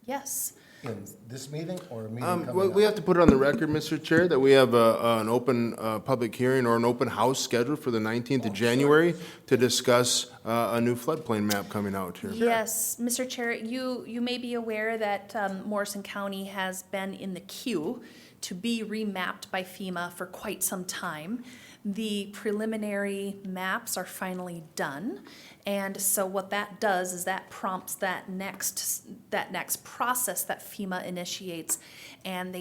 Yes. In this meeting or a meeting coming Well, up? we have to put it on the record, Mr. Chair, that we have an open public hearing or an open house scheduled for the 19th of January to discuss a new floodplain map coming out here. Yes, Mr. Chair, you may be aware that Morrison County has been in the queue to be remapped by FEMA for quite some time. The preliminary maps are finally done, and so what that does is that prompts that next process that FEMA initiates, and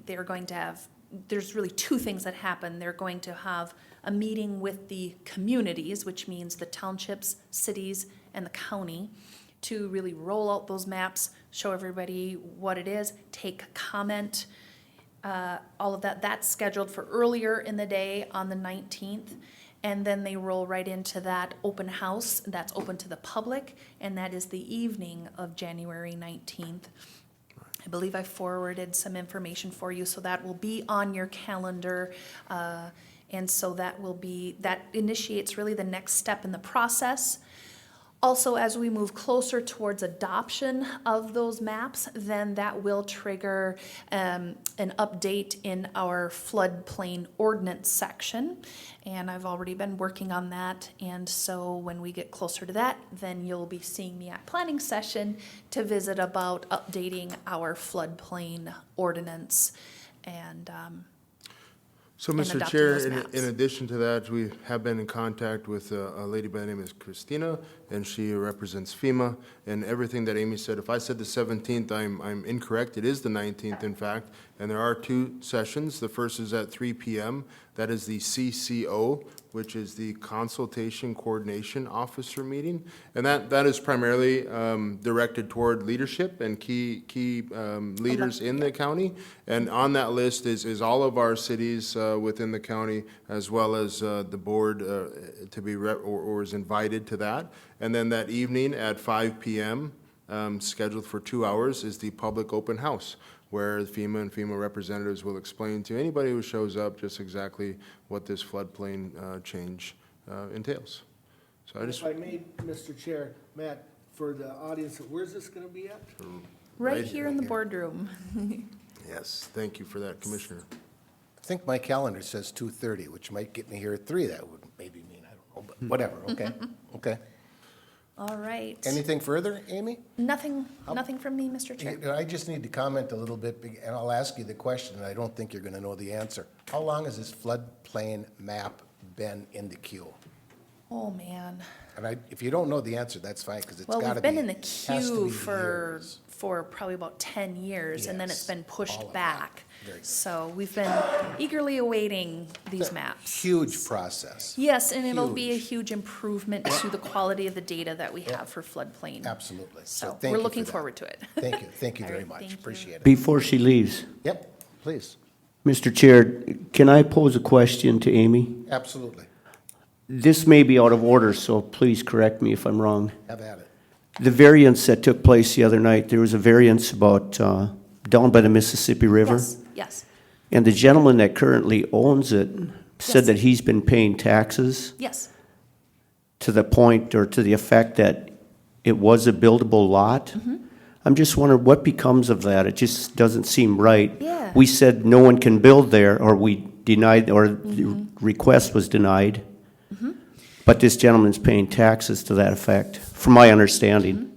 they're going to have, there's really two things that happen. They're going to have a meeting with the communities, which means the townships, cities, and the county, to really roll out those maps, show everybody what it is, take comment, all of that. That's scheduled for earlier in the day on the 19th. And then they roll right into that open house that's open to the public, and that is the evening of January 19th. I believe I forwarded some information for you, so that will be on your calendar. And so that initiates really the next step in the process. Also, as we move closer towards adoption of those maps, then that will trigger an update in our floodplain ordinance section. And I've already been working on that. And so when we get closer to that, then you'll be seeing me at planning session to visit about updating our floodplain ordinance and So, and Mr. adopting Chair, those maps. in addition to that, we have been in contact with a lady by the name of Christina, and she represents FEMA, and everything that Amy said. If I said the 17th, I'm incorrect. It is the 19th, in fact, and there are two sessions. The first is at 3 p.m. That is the CCO, which is the Consultation Coordination Officer meeting. And that is primarily directed toward leadership and key leaders in the county. And on that list is all of our cities within the county, as well as the board to be or is invited to that. And then that evening at 5 p.m., scheduled for 2 hours, is the public open house, where FEMA and FEMA representatives will explain to anybody who shows up just exactly what this floodplain change entails. So I just, If I may, Mr. Chair, Matt, for the audience, where's this gonna be at? Right here in the boardroom. yes, thank you for that, Commissioner. I think my calendar says 2:30, which might get me here at 3. That would maybe mean, I don't know, but whatever, okay, okay. All right. Anything further, Amy? Nothing from me, Mr. Chair. I just need to comment a little bit, and I'll ask you the question, and I don't think you're gonna know the answer. How long has this floodplain map been in the queue? Oh, man. And if you don't know the answer, that's fine, because it's Well, gotta we've be. been in the has to queue be for, years. for probably about 10 years, and then it's Yes, been all pushed of that. back. Very good. So we've been eagerly awaiting these maps. Huge process, Yes, and it'll be a Huge. huge improvement to the quality of the data that we have for floodplain. absolutely. So thank we're you looking for that. forward to it. Thank you All very right, much, thank you. appreciate it. Before she leaves, Yep, please, Mr. Chair, can I pose a question to Amy? absolutely, This may be out of order, so please correct me if I'm wrong. have at it. The variance that took place the other night, there was a variance about down by the Mississippi River. Yes, yes, And the gentleman that currently owns it said Yes. that he's been paying taxes yes. to the point or to the effect that it was a buildable lot. Mm-hmm. I'm just wondering what becomes of that. It just doesn't seem right. Yeah. We said no one can build there, or we denied, or the Mm-hmm. request was denied. But this gentleman's paying taxes to that effect, from my understanding.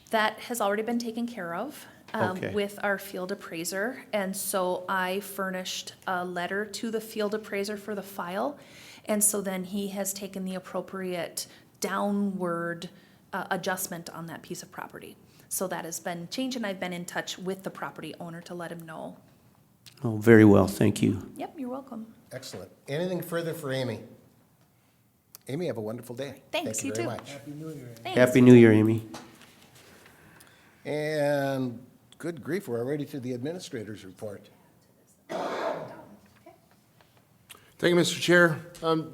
That has already been taken care of Okay. with our field appraiser. And so I furnished a letter to the field appraiser for the file. And so then he has taken the appropriate downward adjustment on that piece of property. So that has been changed, and I've been in touch with the property owner to let him know. Oh, very well, thank you. Yep, you're welcome. Excellent. Anything further for Amy? Amy, have a wonderful day. Thanks, Thank you you very too. much. Happy New Year. Thanks. Happy New Year, Amy. And good grief, we're already to the administrator's report. Thank you, Mr. Chair.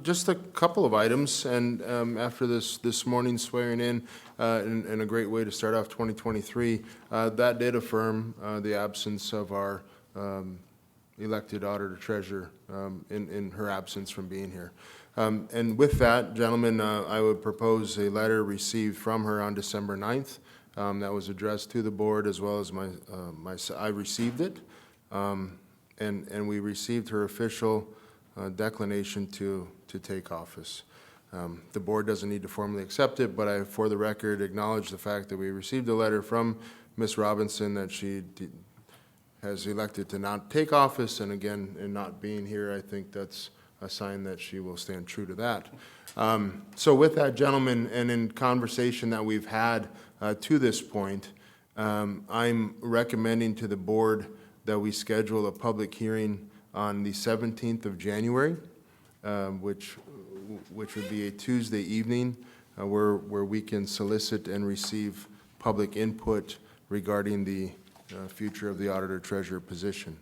Just a couple of items, and after this morning's swearing in, and a great way to start off 2023, that did affirm the absence of our elected auditor treasurer in her absence from being here. And with that, gentlemen, I would propose a letter received from her on December 9th that was addressed to the board, as well as I received it, and we received her official declination to take office. The board doesn't need to formally accept it, but I, for the record, acknowledge the fact that we received a letter from Ms. Robinson that she has elected to not take office, and again, in not being here, I think that's a sign that she will stand true to that. So with that, gentlemen, and in conversation that we've had to this point, I'm recommending to the board that we schedule a public hearing on the 17th of January, which would be a Tuesday evening, where we can solicit and receive public input regarding the future of the auditor-treasurer position.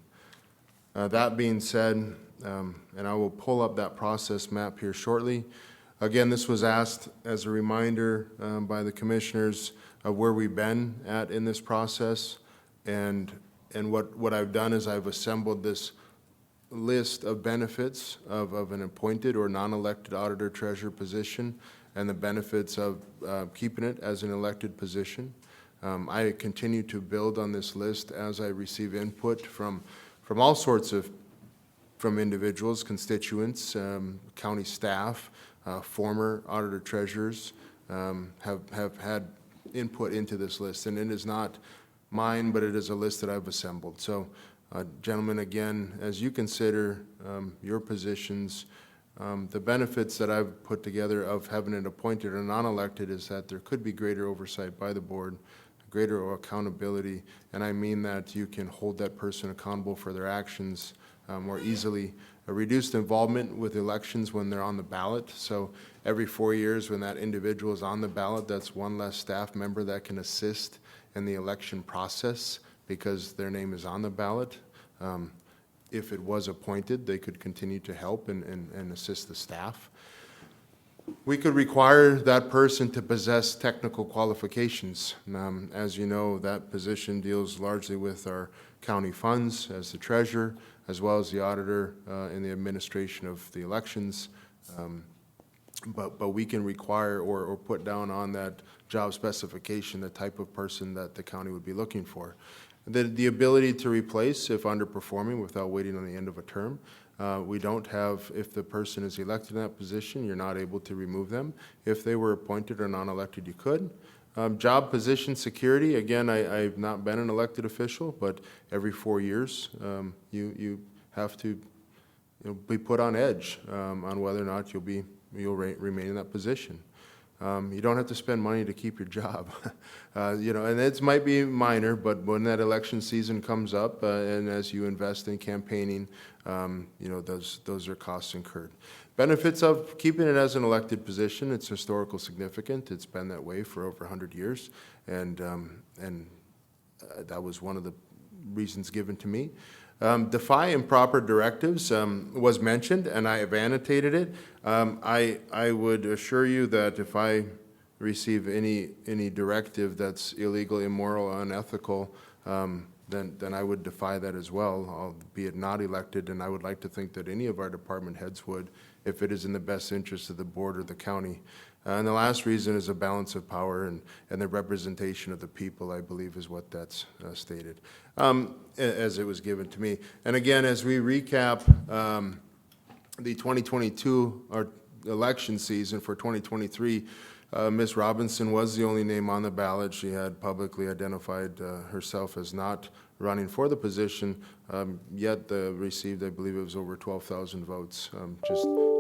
That being said, and I will pull up that process map here shortly. Again, this was asked as a reminder by the commissioners of where we've been at in this process, and what I've done is I've assembled this list of benefits of an appointed or non-elected auditor-treasurer position, and the benefits of keeping it as an elected position. I continue to build on this list as I receive input from all sorts of, from individuals, constituents, county staff, former auditor treasurers have had input into this list, and it is not mine, but it is a list that I've assembled. So, gentlemen, again, as you consider your positions, the benefits that I've put together of having it appointed or non-elected is that there could be greater oversight by the board, greater accountability, and I mean that you can hold that person accountable for their actions more easily, a reduced involvement with elections when they're on the ballot. So every 4 years when that individual is on the ballot, that's one less staff member that can assist in the election process because their name is on the ballot. If it was appointed, they could continue to help and assist the staff. We could require that person to possess technical qualifications. As you know, that position deals largely with our county funds as the treasurer, as well as the auditor in the administration of the elections. But we can require or put down on that job specification the type of person that the county would be looking for. The ability to replace if underperforming without waiting on the end of a term. We don't have, if the person is elected in that position, you're not able to remove them. If they were appointed or non-elected, you could. Job position security, again, I've not been an elected official, but every 4 years, you have to be put on edge on whether or not you'll remain in that position. You don't have to spend money to keep your job, and it might be minor, but when that election season comes up and as you invest in campaigning, those are costs incurred. Benefits of keeping it as an elected position, it's historical significant. It's been that way for over 100 years, and that was one of the reasons given to me. Defy improper directives was mentioned, and I have annotated it. I would assure you that if I receive any directive that's illegal, immoral, unethical, then I would defy that as well, albeit not elected, and I would like to think that any of our department heads would, if it is in the best interest of the board or the county. And the last reason is a balance of power and the representation of the people, I believe, is what that's stated, as it was given to me. And again, as we recap the 2022 election season for 2023, Ms. Robinson was the only name on the ballot. She had publicly identified herself as not running for the position, yet received, I believe it was over 12,000 votes,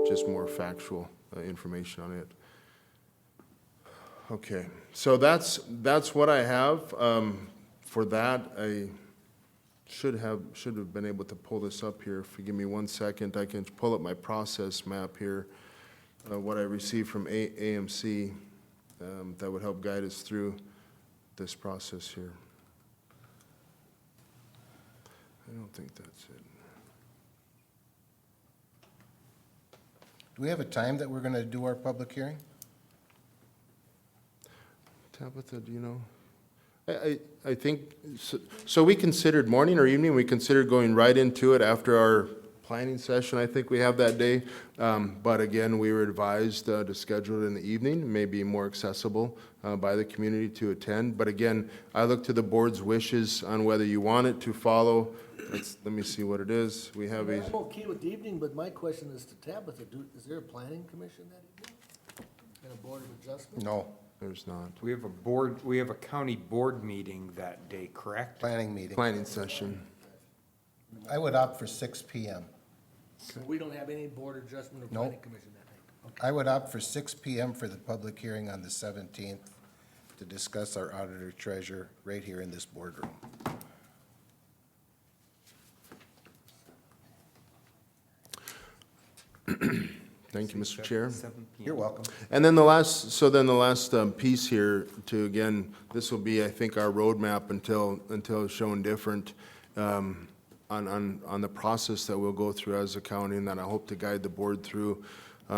just more factual information on it. Okay, so that's what I have. For that, I should have been able to pull this up here. If you give me 1 second, I can pull up my process map here, what I received from AMC that would help guide us through this process here. I don't think that's it. Do we have a time that we're going to do our public hearing? Tabitha, do you know? I think, so we considered morning or evening, we considered going right into it after our planning session, I think we have that day. But again, we were advised to schedule it in the evening, may be more accessible by the community to attend. But again, I look to the board's wishes on whether you want it to follow. Let me see what it is. We have a. I'm okay with the evening, but my question is to Tabitha, is there a planning commission that evening? And a board of adjustment? No, There's not. We have a county board meeting that day, correct? planning meeting. Planning session. I would opt for 6 PM. So we don't have any board adjustment or No. planning commission that night? Okay. I would opt for 6 PM for the public hearing on the 17th to discuss our auditor treasurer right here in this boardroom. Thank you, Mr. Chair. 7 p.m. You're welcome. And then the last piece here to, again, this will be, I think, our roadmap until it's shown different on the process that we'll go through as a county and that I hope to guide the board through.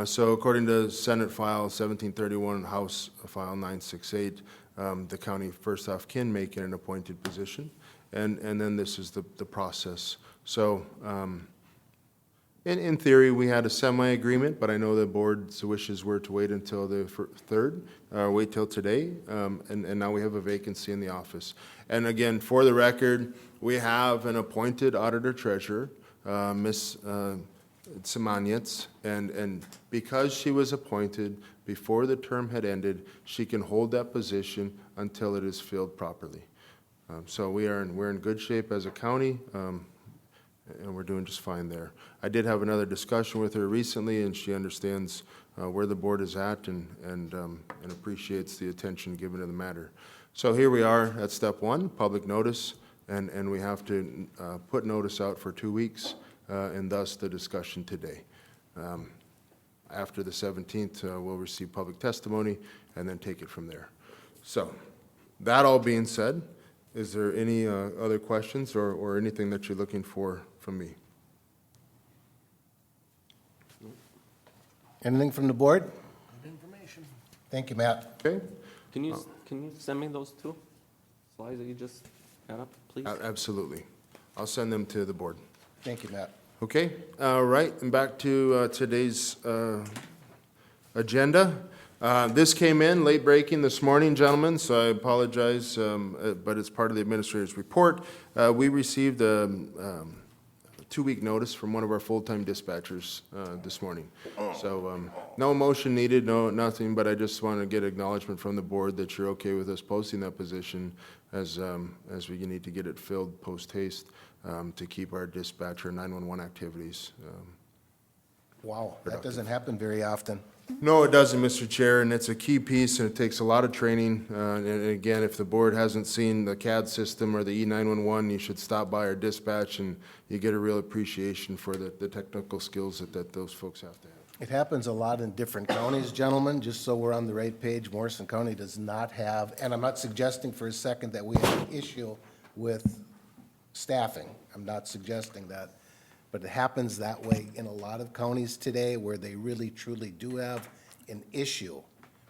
So according to Senate File 1731 and House File 968, the county first off can make it an appointed position. And then this is the process. So in theory, we had a semi-agreement, but I know the board's wishes were to wait until the 3rd, wait till today, and now we have a vacancy in the office. And again, for the record, we have an appointed auditor treasurer, Ms. Simaniec, and because she was appointed before the term had ended, she can hold that position until it is filled properly. So we're in good shape as a county, and we're doing just fine there. I did have another discussion with her recently, and she understands where the board is at and appreciates the attention given to the matter. So here we are at step 1, public notice, and we have to put notice out for 2 weeks and thus the discussion today. After the 17th, we'll receive public testimony and then take it from there. So, that all being said, is there any other questions or anything that you're looking for from me? Anything from the board? Good information. Thank you, Matt. Okay? Can you send me those two slides that you just got up, please? Absolutely. I'll send them to the board. Thank you, Matt. Okay, all right, and back to today's agenda. This came in late breaking this morning, gentlemen, so I apologize, but it's part of the administrator's report. We received a 2-week notice from one of our full-time dispatchers this morning. So no motion needed, nothing, but I just want to get acknowledgement from the board that you're okay with us posting that position as we need to get it filled post-haste to keep our dispatcher 911 activities. Wow, that doesn't happen very often. No, it doesn't, Mr. Chair, and it's a key piece, and it takes a lot of training. And again, if the board hasn't seen the CAD system or the E911, you should stop by our dispatch, and you get a real appreciation for the technical skills that those folks have to have. It happens a lot in different counties, gentlemen, just so we're on the right page. Morrison County does not have, and I'm not suggesting for a second that we have an issue with staffing. I'm not suggesting that. But it happens that way in a lot of counties today where they really truly do have an issue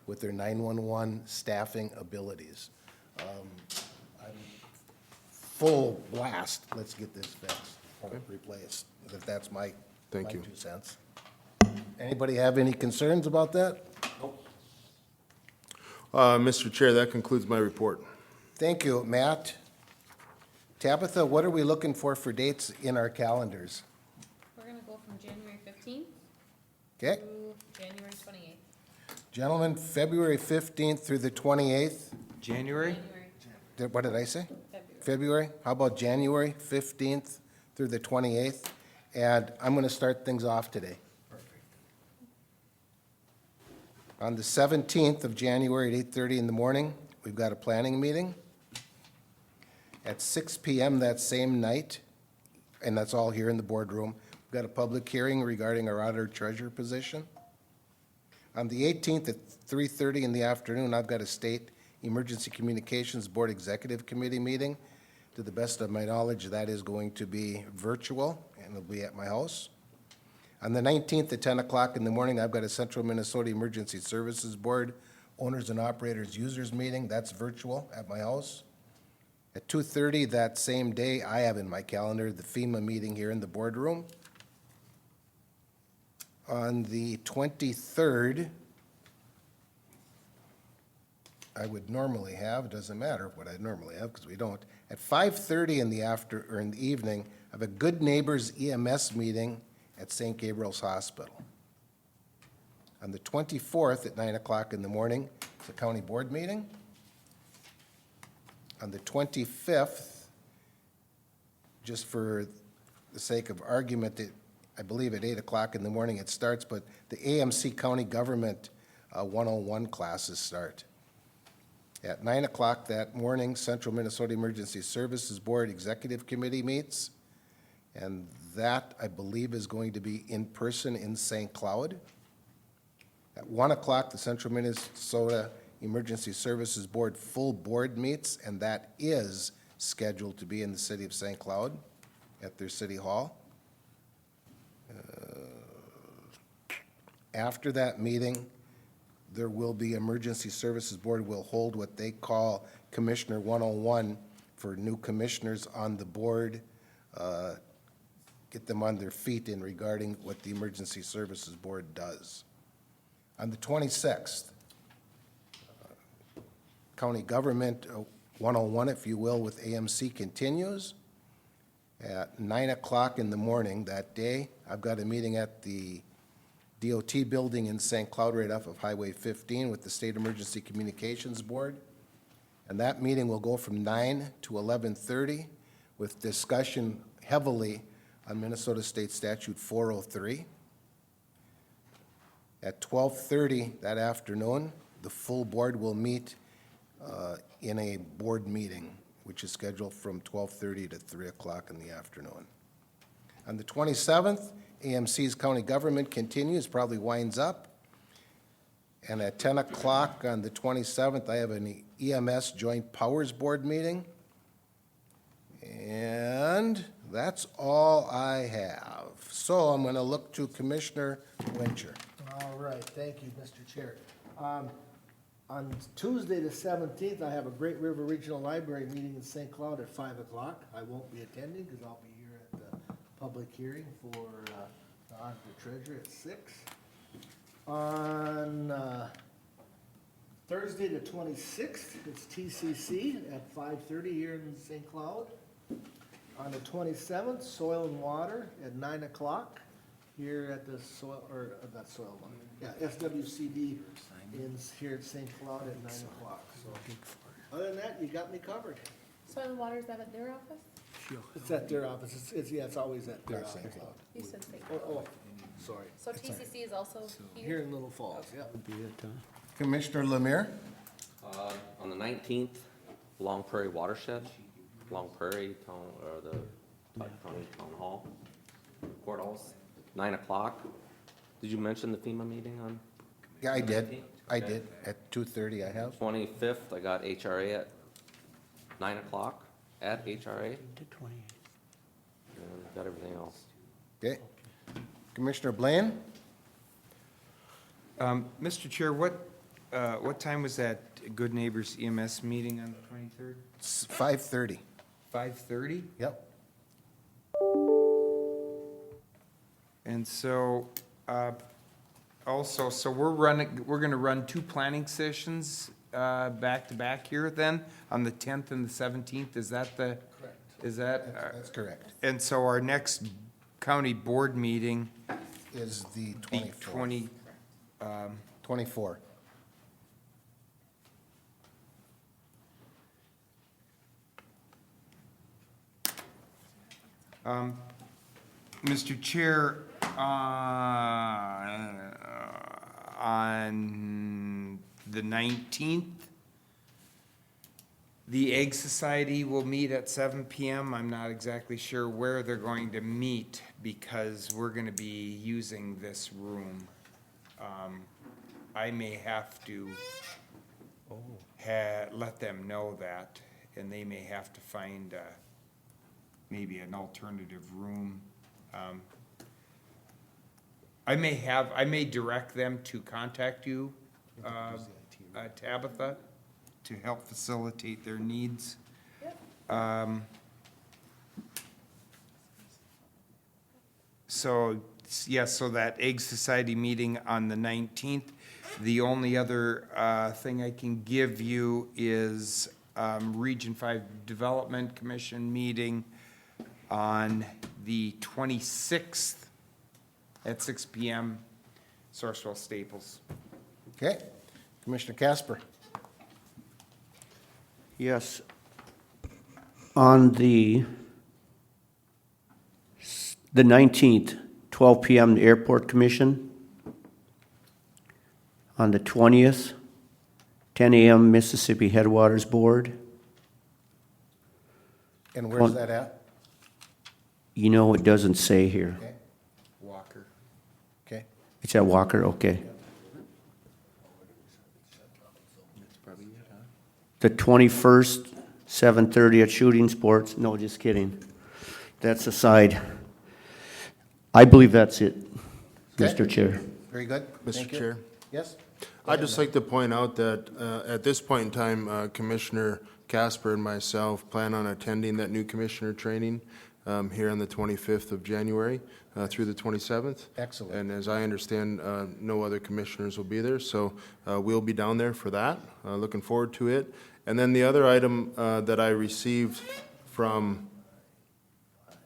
with their 911 staffing abilities. I'm full blast, let's get this fixed or replaced. That's my Thank you. 2 cents. Anybody have any concerns about that? Mr. Chair, that concludes my report. Thank you, Matt. Tabitha, what are we looking for dates in our calendars? We're gonna go from January 15th Okay, to January 28th. gentlemen, February 15th through the 28th. January? What did I say? February. February? How about January 15th through the 28th? And I'm going to start things off today. On the 17th of January at 8:30 in the morning, we've got a planning meeting. At 6 p.m. that same night, and that's all here in the boardroom, we've got a public hearing regarding our auditor treasurer position. On the 18th at 3:30 in the afternoon, I've got a State Emergency Communications Board Executive Committee meeting. To the best of my knowledge, that is going to be virtual, and it'll be at my house. On the 19th at 10 o'clock in the morning, I've got a Central Minnesota Emergency Services Board Owners and Operators Users Meeting. That's virtual at my house. At 2:30 that same day, I have in my calendar the FEMA meeting here in the boardroom. On the 23rd, I would normally have, it doesn't matter what I normally have because we don't, at 5:30 in the evening, I have a Good Neighbors EMS meeting at St. Gabriel's Hospital. On the 24th at 9 o'clock in the morning, it's a county board meeting. On the 25th, just for the sake of argument, I believe at 8 o'clock in the morning it starts, but the AMC County Government 101 classes start. At 9 o'clock that morning, Central Minnesota Emergency Services Board Executive Committee meets, and that, I believe, is going to be in person in St. Cloud. At 1 o'clock, the Central Minnesota Emergency Services Board full board meets, and that is scheduled to be in the city of St. Cloud at their city hall. After that meeting, there will be Emergency Services Board will hold what they call Commissioner 101 for new commissioners on the board, get them on their feet in regarding what the Emergency Services Board does. On the 26th, County Government 101, if you will, with AMC continues. At 9 o'clock in the morning that day, I've got a meeting at the DOT building in St. Cloud right off of Highway 15 with the State Emergency Communications Board. And that meeting will go from 9 to 11:30 with discussion heavily on Minnesota State Statute 403. At 12:30 that afternoon, the full board will meet in a board meeting, which is scheduled from 12:30 to 3 o'clock in the afternoon. On the 27th, AMC's county government continues, probably winds up. And at 10 o'clock on the 27th, I have an EMS Joint Powers Board meeting. And that's all I have. So I'm going to look to Commissioner Wincher. All right, thank you, Mr. Chair. On Tuesday, the 17th, I have a Great River Regional Library meeting in St. Cloud at 5 o'clock. I won't be attending because I'll be here at the public hearing for the auditor treasurer at 6. On Thursday, the 26th, it's TCC at 5:30 here in St. Cloud. On the 27th, Soil and Water at 9 o'clock here at the soil, or not Soil and Water, yeah, SWCD here at St. Cloud at 9 o'clock. So other than that, you got me covered. Soil and Water, is that at their office? It's at their office. It's always at their Not office. St. Cloud. You said St. Oh, sorry. So TCC is also Here here? in Little Falls, yeah. Commissioner Lemire? On the 19th, Long Prairie Watershed, Long Prairie Town, or the Todd County Town Hall, courthouse, 9 o'clock. Did you mention the FEMA meeting on? Yeah, I did. 19th? I Okay. did. At 2:30 I have. 25th, I got HRA at 9 o'clock at HRA, and got everything else. Okay. Commissioner Blaine? Mr. Chair, what time was that Good Neighbors EMS meeting on the 23rd? It's 5:30. 5:30? Yep. And so, also, so we're gonna run 2 planning sessions, back to back here then, on the 10th and the 17th, is that the? Correct. Is that? That's correct. And so our next county board meeting, Is the the 24th. 24. Mr. Chair, on the 19th, the Egg Society will meet at 7 PM. I'm not exactly sure where they're going to meet because we're gonna be using this room. I may have to let them know that, and they may have to find maybe an alternative room. I may direct them to contact you, Tabitha, to help facilitate their needs. So, yes, so that Egg Society meeting on the 19th. The only other thing I can give you is Region 5 Development Commission meeting on the 26th at 6 PM, Sourcewell Staples. Okay. Commissioner Casper? Yes. On the 19th, 12 PM, the Airport Commission. On the 20th, 10 AM, Mississippi Headwaters Board. And where's that at? You know, it doesn't say here. Okay. Walker. Okay. It's at Walker, okay. The 21st, 7:30 at Shooting Sports. No, just kidding. That's aside. I believe that's it, Okay. Mr. Chair. Very good. Mr. Thank you. Chair. Yes? I'd just like to point out that at this point in time, Commissioner Casper and myself plan on attending that new commissioner training here on the 25th of January through the 27th. Excellent. And as I understand, no other commissioners will be there, so we'll be down there for that. Looking forward to it. And then the other item that I received from,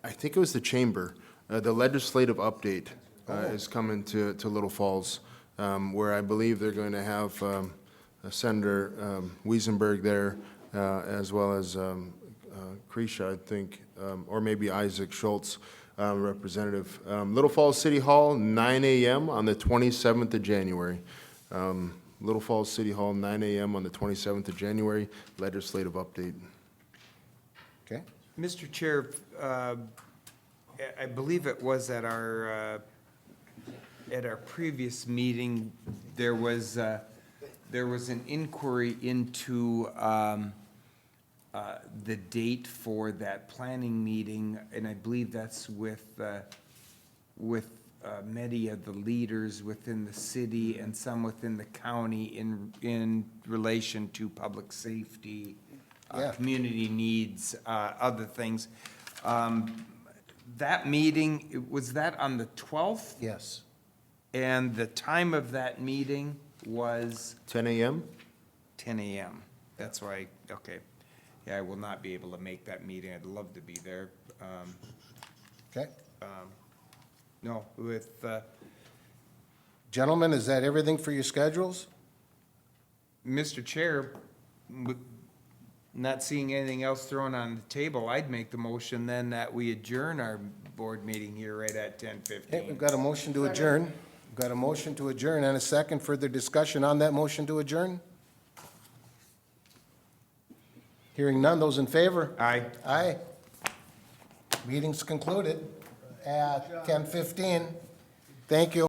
I think it was the chamber, the legislative update is coming to Little Falls, where I believe they're going to have Senator Wiesenberg there, as well as Krisha, I think, or maybe Isaac Schultz, representative. Little Falls City Hall, 9 AM on the 27th of January. Little Falls City Hall, 9 AM on the 27th of January, legislative update. Okay. Mr. Chair, I believe it was at our previous meeting, there was an inquiry into the date for that planning meeting, and I believe that's with many of the leaders within the city and some within the county in relation to public safety, Yeah. community needs, other things. That meeting, was that on the 12th? Yes. And the time of that meeting was 10 a.m.? 10 a.m. That's why, okay. Yeah, I will not be able to make that meeting. I'd love to be there. Okay. No, with, Gentlemen, is that everything for your schedules? Mr. Chair, not seeing anything else thrown on the table, I'd make the motion then that we adjourn our board meeting here right at 10:15. Okay, we've got a motion to adjourn. We've got a motion to adjourn and a second. Further discussion on that motion to adjourn? Hearing none, those in favor? Aye. Aye. Meeting's concluded at 10:15. Thank you.